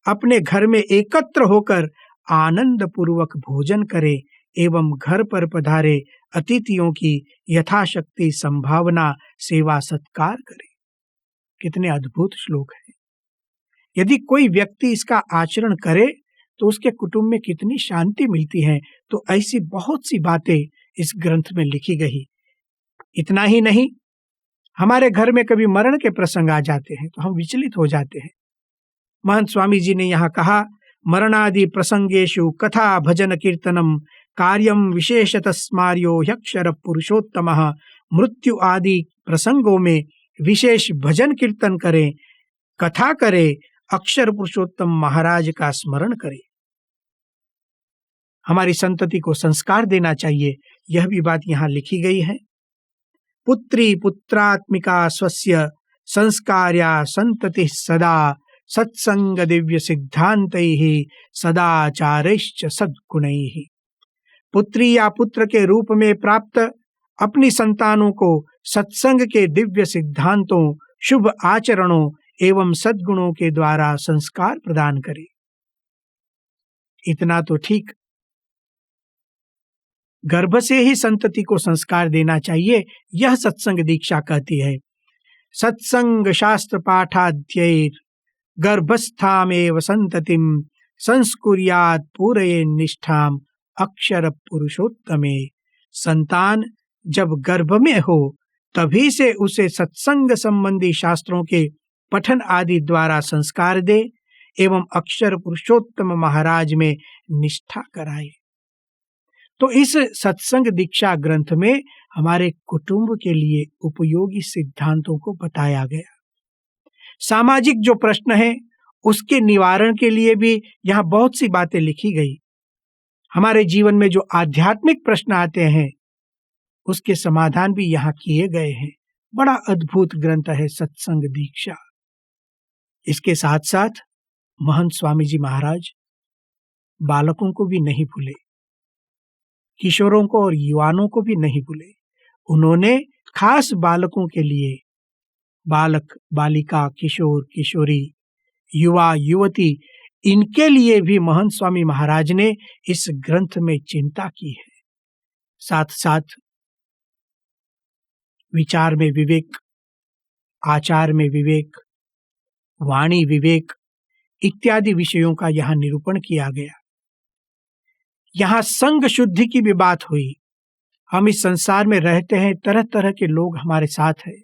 अपने घर में एकत्र होकर आनंद पूर्वक भोजन करे, एवं घर पर पधारे अतिथियों की यथाशक्ति संभावना सेवा सत्कार करे। कितने अद्भुत श्लोक है। यदि कोई व्यक्ति इसका आचरण करे तो उसके कुटुंब में कितनी शांति मिलती है। तो ऐसी बहुत सी बातें इस ग्रंथ में लिखी गई। इतना ही नहीं, हमारे घर में कभी मरण के प्रसंग आ जाते हैं तो हम विचलित हो जाते हैं। महंत स्वामी जी ने यहाँ कहा, मरणादि प्रसंगेषु कथा भजन कीर्तनम कार्यम विशेषतः स्मार्यो ह्यक्षर पुरुषोत्तमः। मृत्यु आदि प्रसंगों में विशेष भजन कीर्तन करें, कथा करें, अक्षर पुरुषोत्तम महाराज का स्मरण करें। हमारी संतति को संस्कार देना चाहिए, यह भी बात यहाँ लिखी गई है। पुत्री पुत्रात्मिका स्वस्य संस्कार्या संतति सदा सत्संग दिव्य सिद्धांतैः सदाचारैश्च सद्गुणैः। पुत्री या पुत्र के रूप में प्राप्त अपनी संतानों को सत्संग के दिव्य सिद्धांतों, शुभ आचरणों एवं सद्गुणों के द्वारा संस्कार प्रदान करे। इतना तो ठीक, गर्भ से ही संतति को संस्कार देना चाहिए, यह सत्संग दीक्षा कहती है। सत्संग शास्त्र पाठाध्यैर गर्भस्थामेव संततिम संस्कुर्यात् पूरये निष्ठाम अक्षर पुरुषोत्तमे। संतान जब गर्भ में हो तभी से उसे सत्संग संबंधी शास्त्रों के पठन आदि द्वारा संस्कार दे एवं अक्षर पुरुषोत्तम महाराज में निष्ठा कराए। तो इस सत्संग दीक्षा ग्रंथ में हमारे कुटुंब के लिए उपयोगी सिद्धांतों को बताया गया। सामाजिक जो प्रश्न है उसके निवारण के लिए भी यहाँ बहुत सी बातें लिखी गई। हमारे जीवन में जो आध्यात्मिक प्रश्न आते हैं उसके समाधान भी यहाँ किए गए हैं। बड़ा अद्भुत ग्रंथ है सत्संग दीक्षा। इसके साथ साथ महंत स्वामी जी महाराज बालकों को भी नहीं भूले, किशोरों को और युवानों को भी नहीं भूले। उन्होंने खास बालकों के लिए, बालक बालिका किशोर किशोरी युवा युवती, इनके लिए भी महंत स्वामी महाराज ने इस ग्रंथ में चिंता की है। साथ साथ विचार में विवेक, आचार में विवेक, वाणी विवेक इत्यादि विषयों का यहाँ निरूपण किया गया। यहाँ संग शुद्धि की भी बात हुई। हम इस संसार में रहते हैं, तरह तरह के लोग हमारे साथ हैं,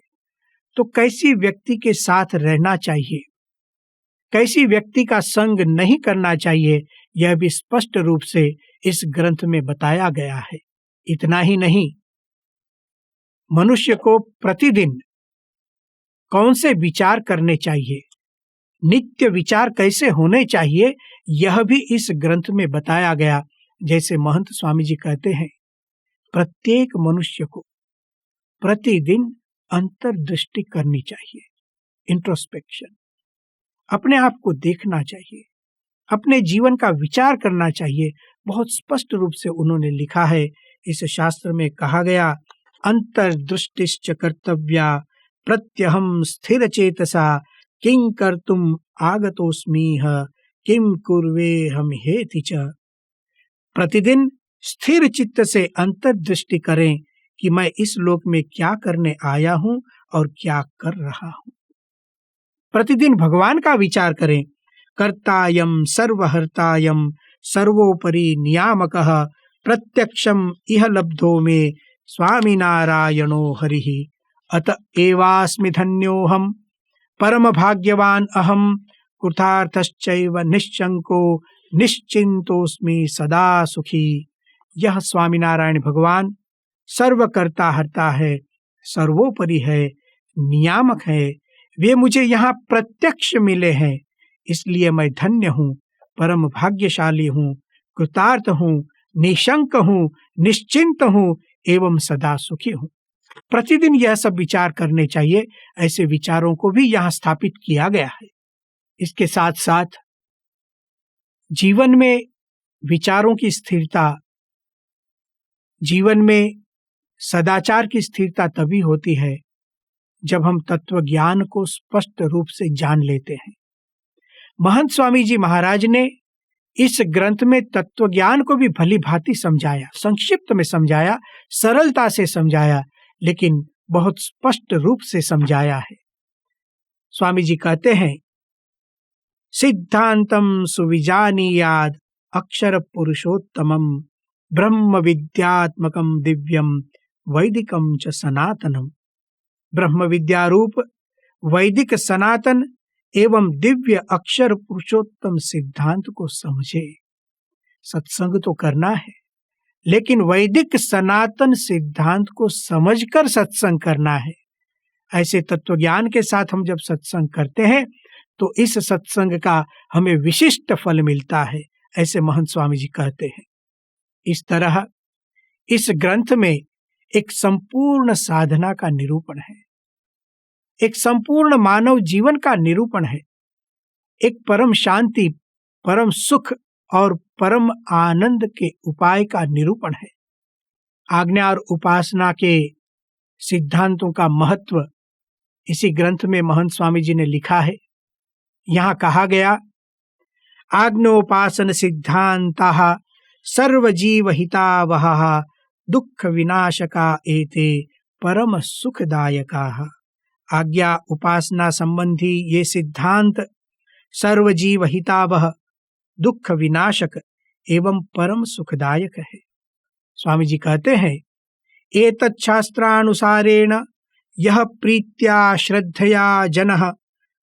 तो कैसी व्यक्ति के साथ रहना चाहिए, कैसी व्यक्ति का संग नहीं करना चाहिए, यह भी स्पष्ट रूप से इस ग्रंथ में बताया गया है। इतना ही नहीं, मनुष्य को प्रतिदिन कौन से विचार करने चाहिए, नित्य विचार कैसे होने चाहिए, यह भी इस ग्रंथ में बताया गया। जैसे महंत स्वामी जी कहते हैं, प्रत्येक मनुष्य को प्रतिदिन अंतर्दृष्टि करनी चाहिए, इंट्रोस्पेक्शन, अपने आप को देखना चाहिए, अपने जीवन का विचार करना चाहिए। बहुत स्पष्ट रूप से उन्होंने लिखा है। इस शास्त्र में कहा गया, अंतर्दृष्टिश्च कर्तव्या प्रत्यहम स्थिर चेतसा किं कर्तुम आगतोस्मीह किं कुर्वेहम हेति च। प्रतिदिन स्थिर चित्त से अंतर्दृष्टि करें कि मैं इस लोक में क्या करने आया हूं और क्या कर रहा हूं। प्रतिदिन भगवान का विचार करें। कर्तायम सर्वहर्तायम सर्वोपरि नियामकः प्रत्यक्षम इह लब्धो में स्वामी नारायणो हरिः अत एवास्मि धन्योहम परम भाग्यवान अहम कृतार्थश्चैव निश्चंको निश्चिंतोस्मि सदा सुखी। यह स्वामीनारायण भगवान सर्वकर्ता हर्ता है, सर्वोपरि है, नियामक है। वे मुझे यहाँ प्रत्यक्ष मिले हैं, इसलिए मैं धन्य हूँ, परम भाग्यशाली हूँ, कृतार्थ हूँ, निशंक हूँ, निश्चिंत हूँ एवं सदा सुखी हूँ। प्रतिदिन यह सब विचार करने चाहिए। ऐसे विचारों को भी यहाँ स्थापित किया गया है। इसके साथ साथ जीवन में विचारों की स्थिरता, जीवन में सदाचार की स्थिरता तभी होती है जब हम तत्व ज्ञान को स्पष्ट रूप से जान लेते हैं। महंत स्वामी जी महाराज ने इस ग्रंथ में तत्व ज्ञान को भी भली भांति समझाया, संक्षिप्त में समझाया, सरलता से समझाया, लेकिन बहुत स्पष्ट रूप से समझाया है। स्वामी जी कहते हैं, सिद्धांतम सुविजानीयाद अक्षर पुरुषोत्तमम ब्रह्म विद्यात्मकम दिव्यम वैदिकम च सनातनम। ब्रह्म विद्या रूप वैदिक सनातन एवं दिव्य अक्षर पुरुषोत्तम सिद्धांत को समझे। सत्संग तो करना है, लेकिन वैदिक सनातन सिद्धांत को समझकर सत्संग करना है। ऐसे तत्व ज्ञान के साथ हम जब सत्संग करते हैं तो इस सत्संग का हमें विशिष्ट फल मिलता है, ऐसे महंत स्वामी जी कहते हैं। इस तरह इस ग्रंथ में एक संपूर्ण साधना का निरूपण है, एक संपूर्ण मानव जीवन का निरूपण है, एक परम शांति, परम सुख और परम आनंद के उपाय का निरूपण है। आज्ञा और उपासना के सिद्धांतों का महत्व इसी ग्रंथ में महंत स्वामी जी ने लिखा है। यहाँ कहा गया, आज्ञोपासन सिद्धांताः सर्वजीव हितावहः दुख विनाशका एते परम सुखदायकाः। आज्ञा उपासना संबंधी ये सिद्धांत सर्वजीव हितावह, दुख विनाशक एवं परम सुखदायक है। स्वामी जी कहते हैं, एतत् शास्त्रानुसारेण यह प्रीत्या श्रद्धया जनः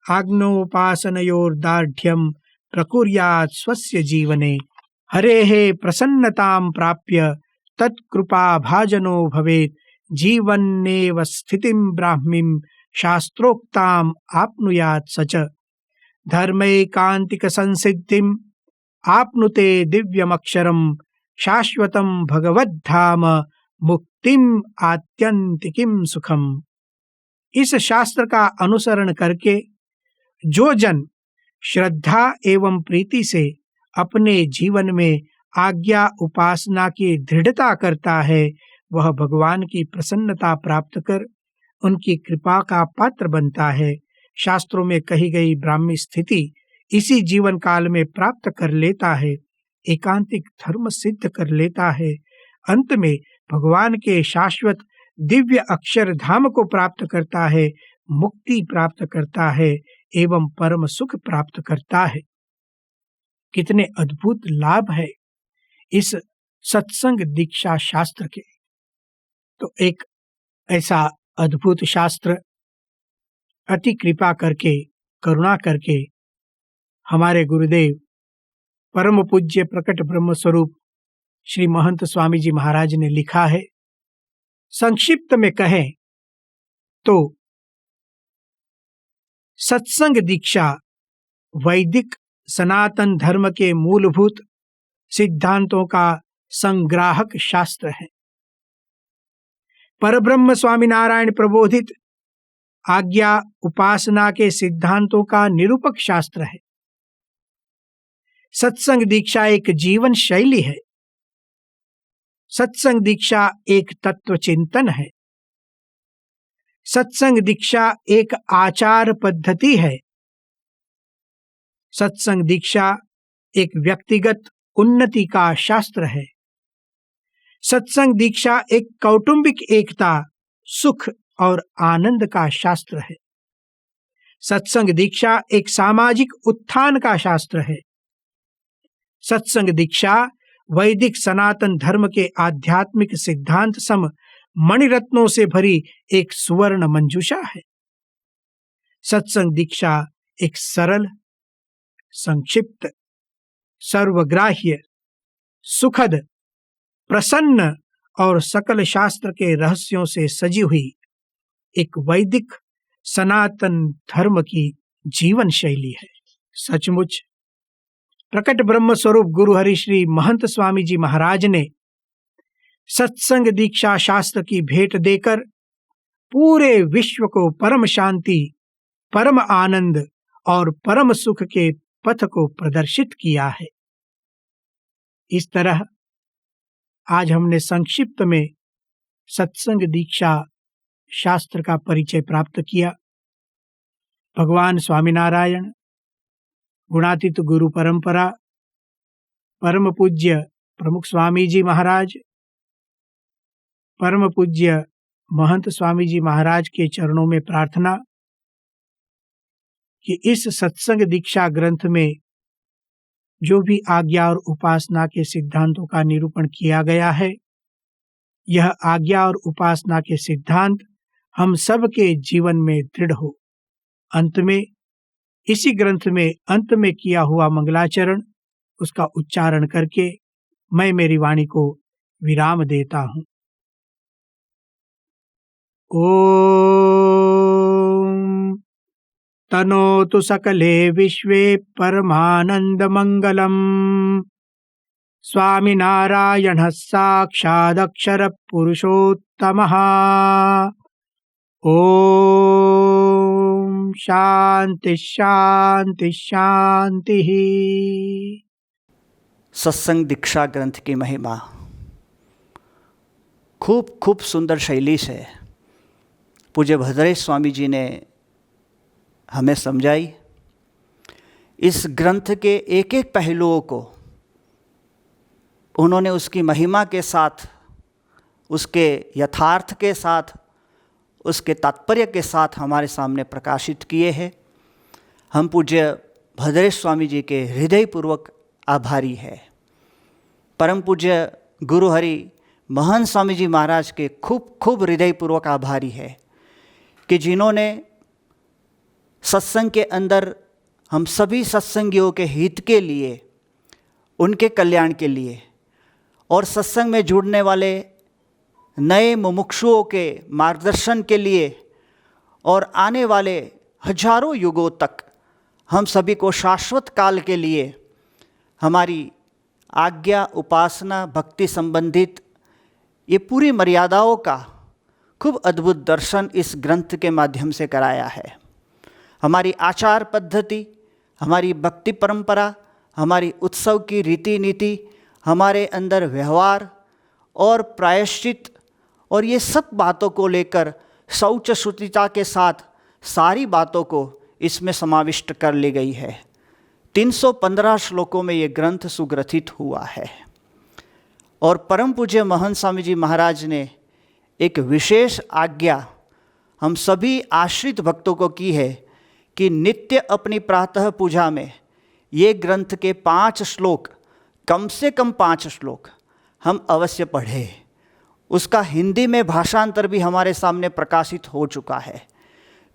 आज्ञोपासनयोर्दार्ढ्यं प्रकुर्यात् स्वस्य जीवने हरेः प्रसन्नतां प्राप्य तत्कृपा भाजनो भवेत् जीवन्नेव स्थितिं ब्राह्मीं शास्त्रोक्ताम् आप्नुयात् सच धर्मैकान्तिक संसिद्धिम् आप्नुते दिव्यमक्षरं शाश्वतं भगवद्धाम मुक्तिम आत्यंतिकिम सुखम। इस शास्त्र का अनुसरण करके जो जन श्रद्धा एवं प्रीति से अपने जीवन में आज्ञा उपासना की दृढ़ता करता है, वह भगवान की प्रसन्नता प्राप्त कर उनकी कृपा का पात्र बनता है। शास्त्रों में कही गई ब्राह्मी स्थिति इसी जीवन काल में प्राप्त कर लेता है, एकांतिक धर्म सिद्ध कर लेता है, अंत में भगवान के शाश्वत दिव्य अक्षर धाम को प्राप्त करता है, मुक्ति प्राप्त करता है एवं परम सुख प्राप्त करता है। कितने अद्भुत लाभ है इस सत्संग दीक्षा शास्त्र के। तो एक ऐसा अद्भुत शास्त्र अति कृपा करके, करुणा करके हमारे गुरुदेव परम पूज्य प्रकट ब्रह्म स्वरूप श्री महंत स्वामी जी महाराज ने लिखा है। संक्षिप्त में कहें तो सत्संग दीक्षा वैदिक सनातन धर्म के मूलभूत सिद्धांतों का संग्राहक शास्त्र है। परब्रह्म स्वामीनारायण प्रबोधित आज्ञा उपासना के सिद्धांतों का निरूपक शास्त्र है। सत्संग दीक्षा एक जीवन शैली है। सत्संग दीक्षा एक तत्व चिंतन है। सत्संग दीक्षा एक आचार पद्धति है। सत्संग दीक्षा एक व्यक्तिगत उन्नति का शास्त्र है। सत्संग दीक्षा एक कौटुंबिक एकता, सुख और आनंद का शास्त्र है। सत्संग दीक्षा एक सामाजिक उत्थान का शास्त्र है। सत्संग दीक्षा वैदिक सनातन धर्म के आध्यात्मिक सिद्धांत सम मणिरत्नों से भरी एक सुवर्ण मंजूषा है। सत्संग दीक्षा एक सरल, संक्षिप्त, सर्वग्राह्य, सुखद, प्रसन्न और सकल शास्त्र के रहस्यों से सजी हुई एक वैदिक सनातन धर्म की जीवन शैली है। सचमुच प्रकट ब्रह्म स्वरूप गुरु हरि श्री महंत स्वामी जी महाराज ने सत्संग दीक्षा शास्त्र की भेंट देकर पूरे विश्व को परम शांति, परम आनंद और परम सुख के पथ को प्रदर्शित किया है। इस तरह आज हमने संक्षिप्त में सत्संग दीक्षा शास्त्र का परिचय प्राप्त किया। भगवान स्वामीनारायण, गुणातीत गुरु परंपरा परम पूज्य प्रमुख स्वामी जी महाराज, परम पूज्य महंत स्वामी जी महाराज के चरणों में प्रार्थना कि इस सत्संग दीक्षा ग्रंथ में जो भी आज्ञा और उपासना के सिद्धांतों का निरूपण किया गया है, यह आज्ञा और उपासना के सिद्धांत हम सब के जीवन में दृढ़ हो। अंत में इसी ग्रंथ में अंत में किया हुआ मंगलाचरण, उसका उच्चारण करके मैं मेरी वाणी को विराम देता हूँ। ओम तनोतु सकले विश्वे परमानंद मंगलम। स्वामी नारायण साक्षादक्षर पुरुषोत्तमः। ओम शांति शांति शांति।
सत्संग दीक्षा ग्रंथ की महिमा खूब खूब सुंदर शैली से पूज्य भद्रेश स्वामी जी ने हमें समझाई। इस ग्रंथ के एक एक पहलुओं को उन्होंने उसकी महिमा के साथ, उसके यथार्थ के साथ, उसके तात्पर्य के साथ हमारे सामने प्रकाशित किए हैं। हम पूज्य भद्रेश स्वामी जी के हृदयपूर्वक आभारी है। परम पूज्य गुरु हरि महंत स्वामी जी महाराज के खूब खूब हृदयपूर्वक आभारी है कि जिन्होंने सत्संग के अंदर हम सभी सत्संगियों के हित के लिए, उनके कल्याण के लिए और सत्संग में जुड़ने वाले नए मुमुक्षुओं के मार्गदर्शन के लिए और आने वाले हजारों युगों तक हम सभी को शाश्वत काल के लिए हमारी आज्ञा, उपासना, भक्ति संबंधित ये पूरी मर्यादाओं का खूब अद्भुत दर्शन इस ग्रंथ के माध्यम से कराया है। हमारी आचार पद्धति, हमारी भक्ति परंपरा, हमारी उत्सव की रीति नीति, हमारे अंदर व्यवहार और प्रायश्चित और ये सब बातों को लेकर शौच शुचिता के साथ सारी बातों को इसमें समाविष्ट कर ली गई है। 315 श्लोकों में ये ग्रंथ सुग्रथित हुआ है और परम पूज्य महंत स्वामी जी महाराज ने एक विशेष आज्ञा हम सभी आश्रित भक्तों को की है कि नित्य अपनी प्रातः पूजा में ये ग्रंथ के 5 श्लोक, कम से कम 5 श्लोक हम अवश्य पढ़ें। उसका हिंदी में भाषांतर भी हमारे सामने प्रकाशित हो चुका है,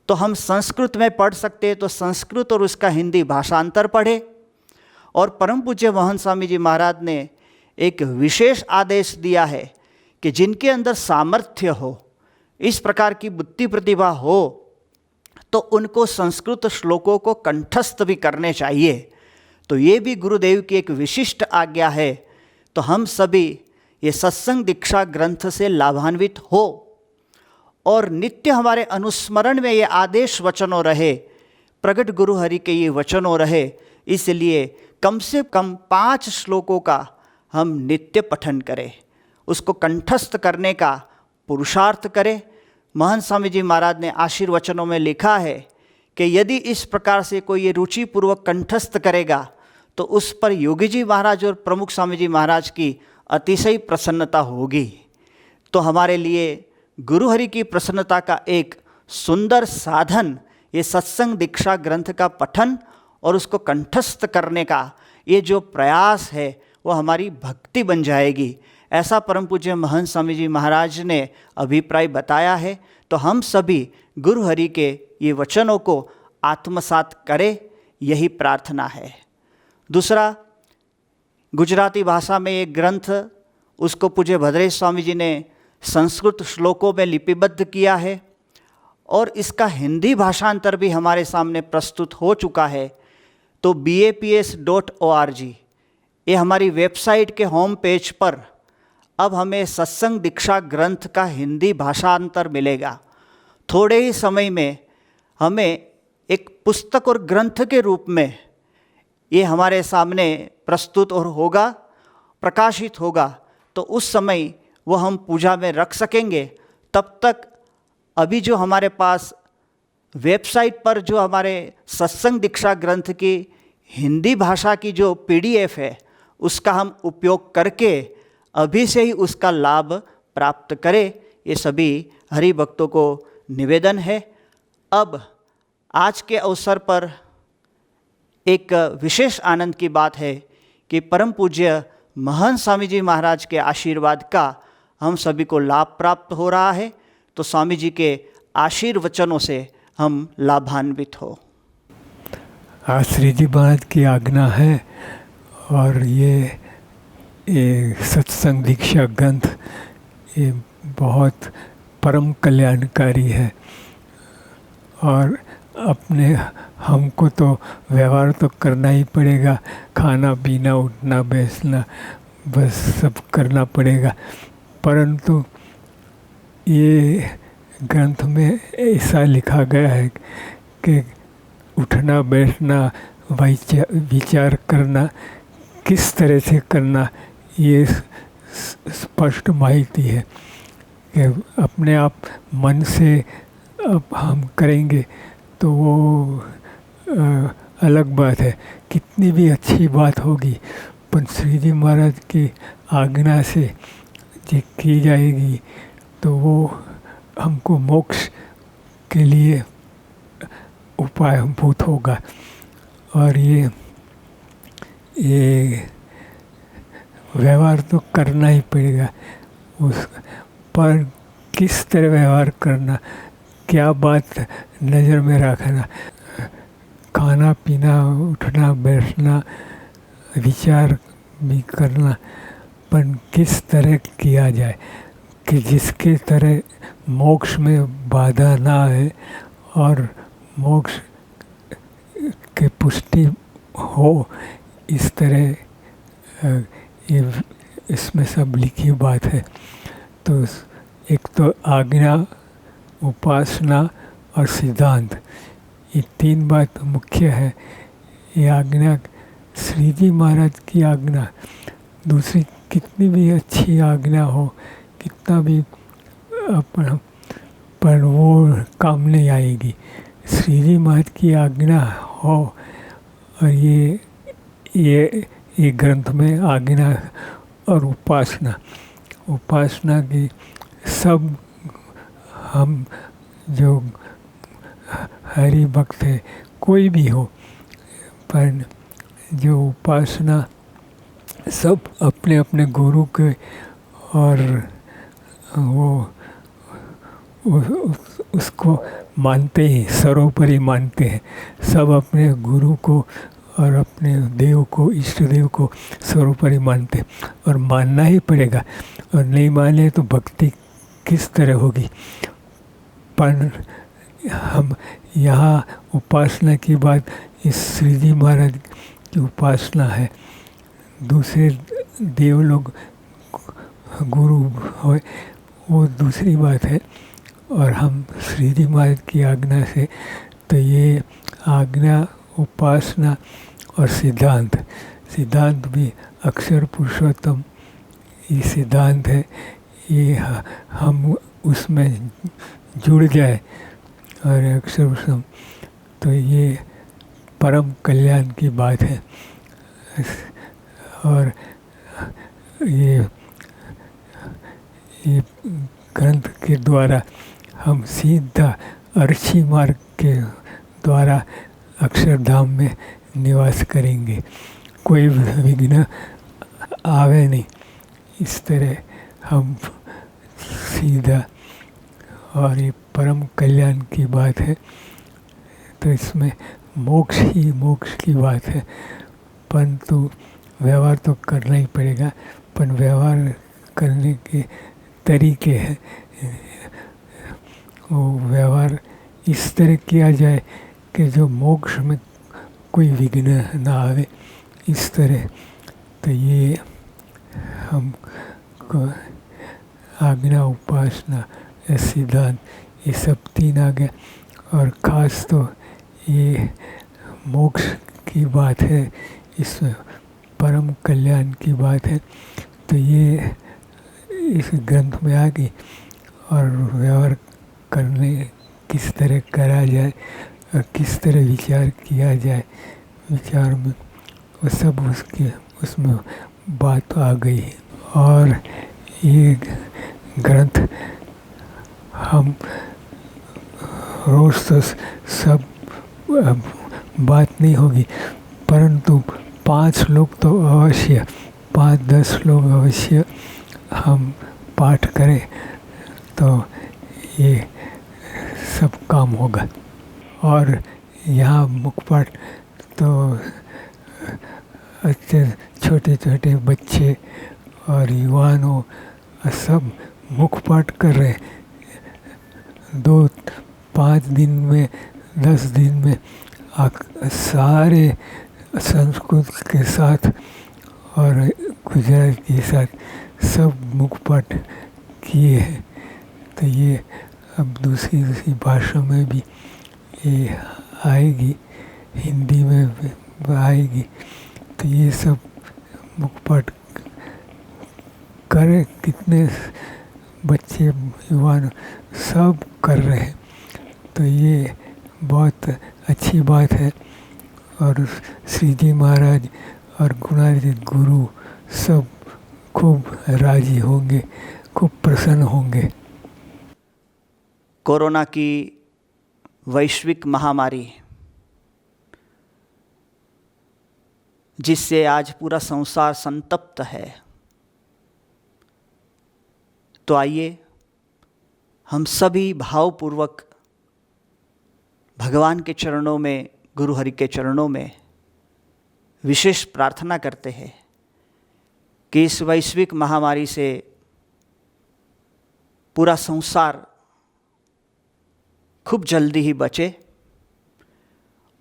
तो हम संस्कृत में पढ़ सकते हैं तो संस्कृत और उसका हिंदी भाषांतर पढ़ें। और परम पूज्य महंत स्वामी जी महाराज ने एक विशेष आदेश दिया है कि जिनके अंदर सामर्थ्य हो, इस प्रकार की बुद्धि प्रतिभा हो, तो उनको संस्कृत श्लोकों को कंठस्थ भी करने चाहिए। तो ये भी गुरुदेव की एक विशिष्ट आज्ञा है। तो हम सभी ये सत्संग दीक्षा ग्रंथ से लाभान्वित हो और नित्य हमारे अनुस्मरण में ये आदेश वचनों रहे, प्रगट गुरु हरि के ये वचनों रहे। इसलिए कम से कम 5 श्लोकों का हम नित्य पठन करें, उसको कंठस्थ करने का पुरुषार्थ करें। महंत स्वामी जी महाराज ने आशीर्वचनों में लिखा है कि यदि इस प्रकार से कोई ये रुचिपूर्वक कंठस्थ करेगा तो उस पर योगी जी महाराज और प्रमुख स्वामी जी महाराज की अतिशय प्रसन्नता होगी। तो हमारे लिए गुरुहरि की प्रसन्नता का एक सुंदर साधन ये सत्संग दीक्षा ग्रंथ का पठन और उसको कंठस्थ करने का ये जो प्रयास है वो हमारी भक्ति बन जाएगी, ऐसा परम पूज्य महंत स्वामी जी महाराज ने अभिप्राय बताया है। तो हम सभी गुरु हरि के ये वचनों को आत्मसात करें, यही प्रार्थना है। दूसरा, गुजराती भाषा में एक ग्रंथ, उसको पूज्य भद्रेश स्वामी जी ने संस्कृत श्लोकों में लिपिबद्ध किया है और इसका हिंदी भाषांतर भी हमारे सामने प्रस्तुत हो चुका है। तो baps.org ये हमारी वेबसाइट के होम पेज पर अब हमें सत्संग दीक्षा ग्रंथ का हिंदी भाषांतर मिलेगा। थोड़े ही समय में हमें एक पुस्तक और ग्रंथ के रूप में ये हमारे सामने प्रस्तुत और होगा, प्रकाशित होगा। तो उस समय वो हम पूजा में रख सकेंगे। तब तक अभी जो हमारे पास वेबसाइट पर जो हमारे सत्संग दीक्षा ग्रंथ की हिंदी भाषा की जो PDF है उसका हम उपयोग करके अभी से ही उसका लाभ प्राप्त करें, ये सभी हरि भक्तों को निवेदन है। अब आज के अवसर पर एक विशेष आनंद की बात है कि परम पूज्य महंत स्वामी जी महाराज के आशीर्वाद का हम सभी को लाभ प्राप्त हो रहा है। तो स्वामी जी के आशीर्वचनों से हम लाभान्वित हो।
आज श्री जी महाराज की आज्ञा है और ये सत्संग दीक्षा ग्रंथ ये बहुत परम कल्याणकारी है। और अपने हमको तो व्यवहार तो करना ही पड़ेगा, खाना पीना उठना बैठना बस सब करना पड़ेगा, परंतु ये ग्रंथ में ऐसा लिखा गया है कि उठना बैठना विचार करना किस तरह से करना, ये स्पष्ट माहिती है कि अपने आप मन से अब हम करेंगे तो वो अलग बात है, कितनी भी अच्छी बात होगी, पर श्री जी महाराज की आज्ञा से जो की जाएगी तो वो हमको मोक्ष के लिए उपायभूत होगा। और ये व्यवहार तो करना ही पड़ेगा, उस पर किस तरह व्यवहार करना, क्या बात नज़र में रखना, खाना पीना उठना बैठना विचार भी करना, पर किस तरह किया जाए कि जिसके तरह मोक्ष में बाधा ना आए और मोक्ष के पुष्टि हो, इस तरह ये इसमें सब लिखी बात है। तो एक तो आज्ञा, उपासना और सिद्धांत, ये तीन बात मुख्य है। ये आज्ञा श्री जी महाराज की आज्ञा, दूसरी कितनी भी अच्छी आज्ञा हो, कितना भी अपन, पर वो काम नहीं आएगी। श्री जी महाराज की आज्ञा हो, और ये ग्रंथ में आज्ञा और उपासना की सब हम जो हरि भक्त है कोई भी हो, पर जो उपासना सब अपने अपने गुरु के और उसको मानते ही, सर्वोपरि मानते हैं। सब अपने गुरु को और अपने देव को, इष्ट देव को सर्वोपरि मानते हैं, और मानना ही पड़ेगा। और नहीं माने तो भक्ति किस तरह होगी। पर हम यहाँ उपासना की बात, इस श्री जी महाराज की उपासना है। दूसरे देव लोग गुरु हो वो दूसरी बात है, और हम श्री जी महाराज की आज्ञा से, तो ये आज्ञा, उपासना और सिद्धांत भी अक्षर पुरुषोत्तम ये सिद्धांत है। ये हम उसमें जुड़ जाए और अक्षर पुरुषोत्तम, तो ये परम कल्याण की बात है। और ये ग्रंथ के द्वारा हम सीधा अर्ची मार्ग के द्वारा अक्षरधाम में निवास करेंगे, कोई विघ्न आवे नहीं। इस तरह हम सीधा, और ये परम कल्याण की बात है, तो इसमें मोक्ष ही मोक्ष की बात है। परंतु व्यवहार तो करना ही पड़ेगा, पर व्यवहार करने के तरीके हैं। वो व्यवहार इस तरह किया जाए कि जो मोक्ष में कोई विघ्न ना आवे, इस तरह। तो ये हमको आज्ञा, उपासना, सिद्धांत, ये सब तीन आ गए। और ख़ास तो ये मोक्ष की बात है, इसमें परम कल्याण की बात है। तो ये इस ग्रंथ में आ गई। और व्यवहार करने किस तरह करा जाए और किस तरह विचार किया जाए, विचार में वो सब उसमें बात आ गई है। और ये ग्रंथ हम रोज़ तो सब बात नहीं होगी, परंतु 5 लोग तो अवश्य, 5-10 लोग अवश्य हम पाठ करें तो ये सब काम होगा। और यहाँ मुखपाठ तो अच्छे छोटे छोटे बच्चे और युवानों सब मुखपाठ कर रहे हैं। 2-5 दिन में, 10 दिन में सारे संस्कृत के साथ और गुजराती के साथ सब मुखपाठ किए हैं। तो ये अब दूसरी भाषा में भी ये आएगी, हिंदी में भी आएगी। तो ये सब मुखपाठ करे, कितने बच्चे युवान सब कर रहे हैं। तो ये बहुत अच्छी बात है। और श्री जी महाराज और गुणातीत गुरु सब खूब राजी होंगे, खूब प्रसन्न होंगे।
कोरोना की वैश्विक महामारी जिससे आज पूरा संसार संतप्त है, तो आइए हम सभी भावपूर्वक भगवान के चरणों में, गुरु हरि के चरणों में विशेष प्रार्थना करते हैं कि इस वैश्विक महामारी से पूरा संसार खूब जल्दी ही बचे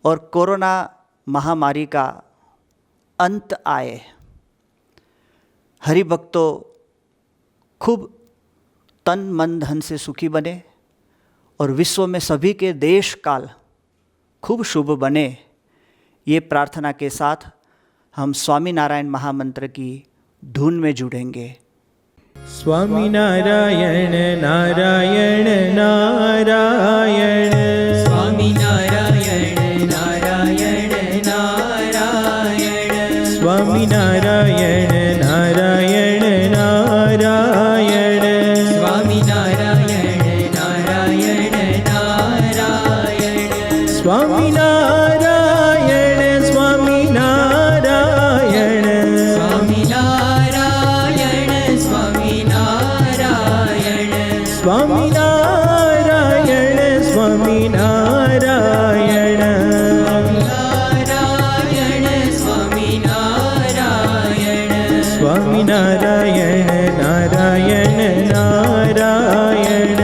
और कोरोना महामारी का अंत आए। हरि भक्तों खूब तन मन धन से सुखी बने और विश्व में सभी के देश काल खूब शुभ बने। ये प्रार्थना के साथ हम स्वामी नारायण महामंत्र की धुन में जुड़ेंगे।
स्वामी नारायण नारायण नारायण, स्वामी नारायण नारायण नारायण, स्वामी नारायण नारायण नारायण, स्वामी नारायण नारायण नारायण, स्वामी नारायण स्वामी नारायण, स्वामी नारायण स्वामी नारायण, स्वामी नारायण स्वामी नारायण, स्वामी नारायण स्वामी नारायण, नारायण नारायण,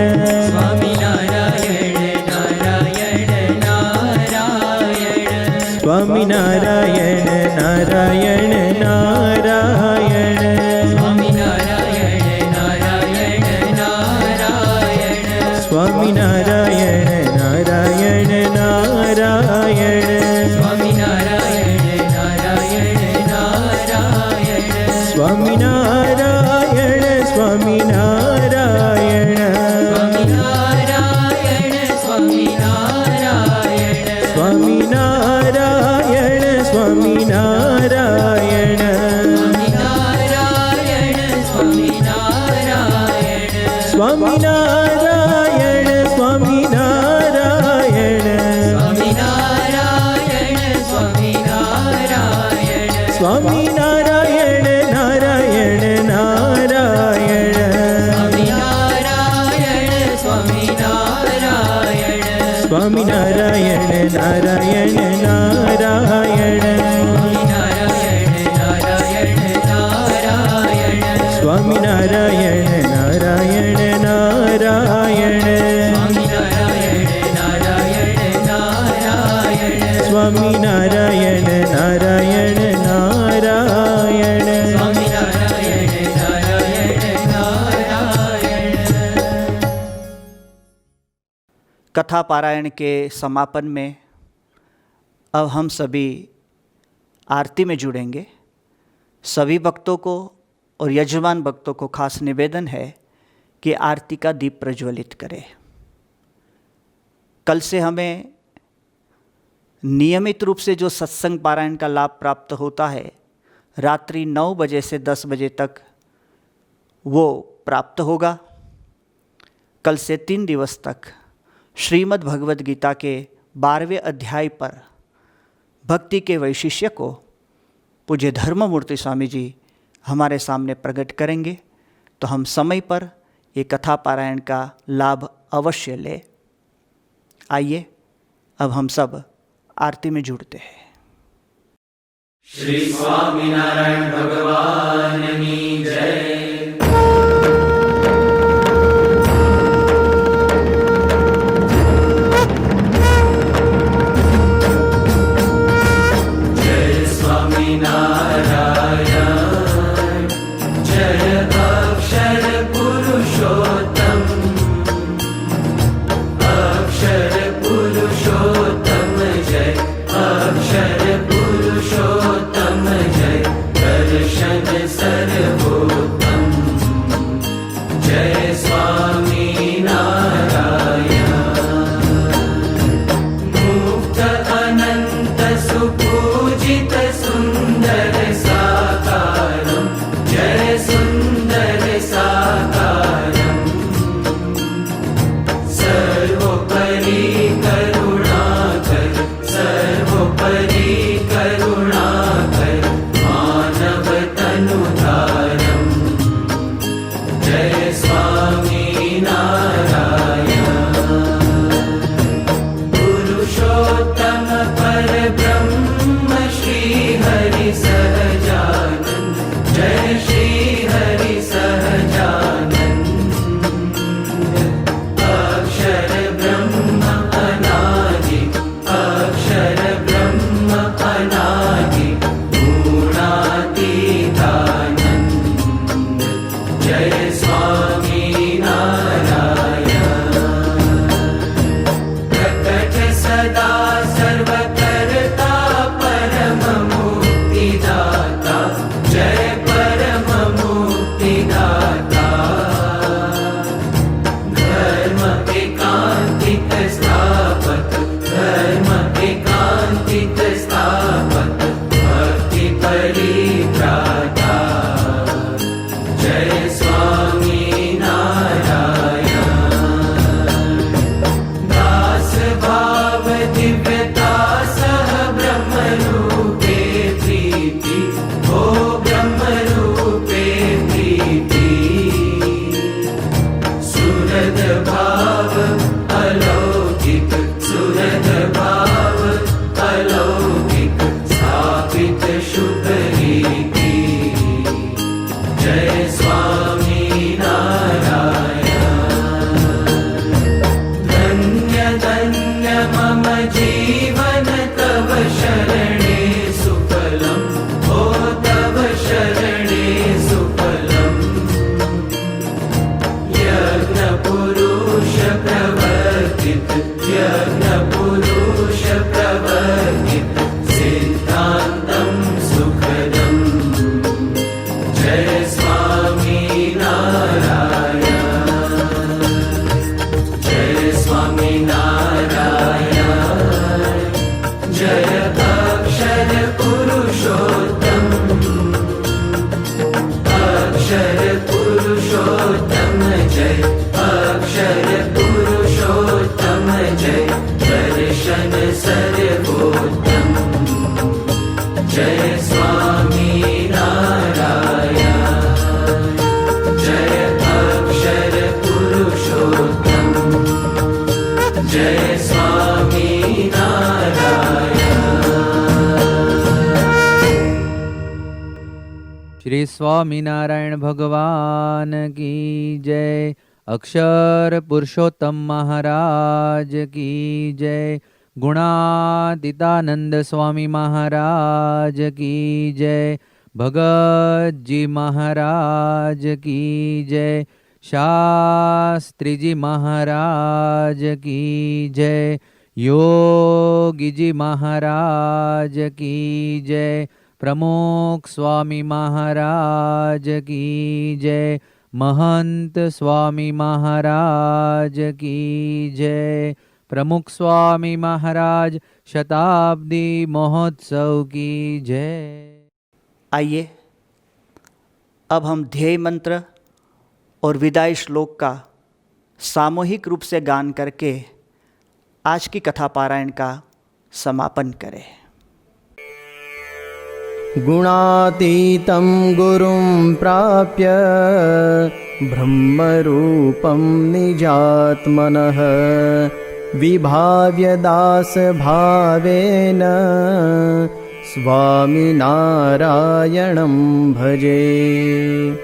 स्वामी नारायण नारायण नारायण, स्वामी नारायण नारायण नारायण, स्वामी नारायण नारायण नारायण, स्वामी नारायण नारायण नारायण, स्वामी नारायण नारायण नारायण, स्वामी नारायण स्वामी नारायण, स्वामी नारायण स्वामी नारायण, स्वामी नारायण स्वामी नारायण, स्वामी नारायण स्वामी नारायण, स्वामी नारायण स्वामी नारायण, स्वामी नारायण नारायण नारायण, स्वामी नारायण स्वामी नारायण, स्वामी नारायण नारायण नारायण, स्वामी नारायण नारायण नारायण, स्वामी नारायण नारायण नारायण, स्वामी नारायण नारायण नारायण।
कथा पारायण के समापन में अब हम सभी आरती में जुड़ेंगे। सभी भक्तों को और यजमान भक्तों को खास निवेदन है कि आरती का दीप प्रज्वलित करें। कल से हमें नियमित रूप से जो सत्संग पारायण का लाभ प्राप्त होता है, रात्रि 9 बजे से 10 बजे तक वो प्राप्त होगा। कल से 3 दिवस तक श्रीमद् भगवद गीता के 12वें अध्याय पर भक्ति के वैशिष्य को पूज्य धर्ममूर्ति स्वामी जी हमारे सामने प्रकट करेंगे, तो हम समय पर ये कथा पारायण का लाभ अवश्य लें। आइए अब हम सब आरती में जुड़ते हैं।
श्री स्वामीनारायण भगवान की जय।
श्री स्वामीनारायण भगवान की जय। अक्षर पुरुषोत्तम महाराज की जय। गुणातीतानंद स्वामी महाराज की जय। भगत जी महाराज की जय। शास्त्री जी महाराज की जय। योगी जी महाराज की जय। प्रमुख स्वामी महाराज की जय। महंत स्वामी महाराज की जय। प्रमुख स्वामी महाराज शताब्दी महोत्सव की जय।
आइए अब हम ध्येय मंत्र और विदाई श्लोक का सामूहिक रूप से गान करके आज की कथा पारायण का समापन करें।
गुणातीतं गुरुं प्राप्य ब्रह्मरूपं निजात्मनः विभाव्य दासभावेन स्वामिनारायणं भजे।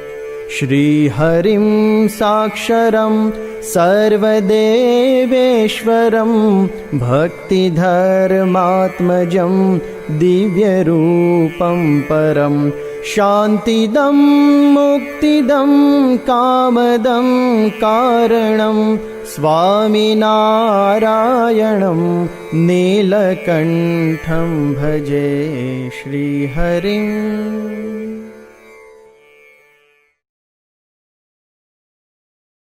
श्रीहरिं साक्षरं सर्वदेवेश्वरं भक्तिधर्मात्मजं दिव्यरूपं परं शान्तिदं मुक्तिदं कामदं कारणं स्वामिनारायणं नीलकण्ठं भजे श्रीहरिम्।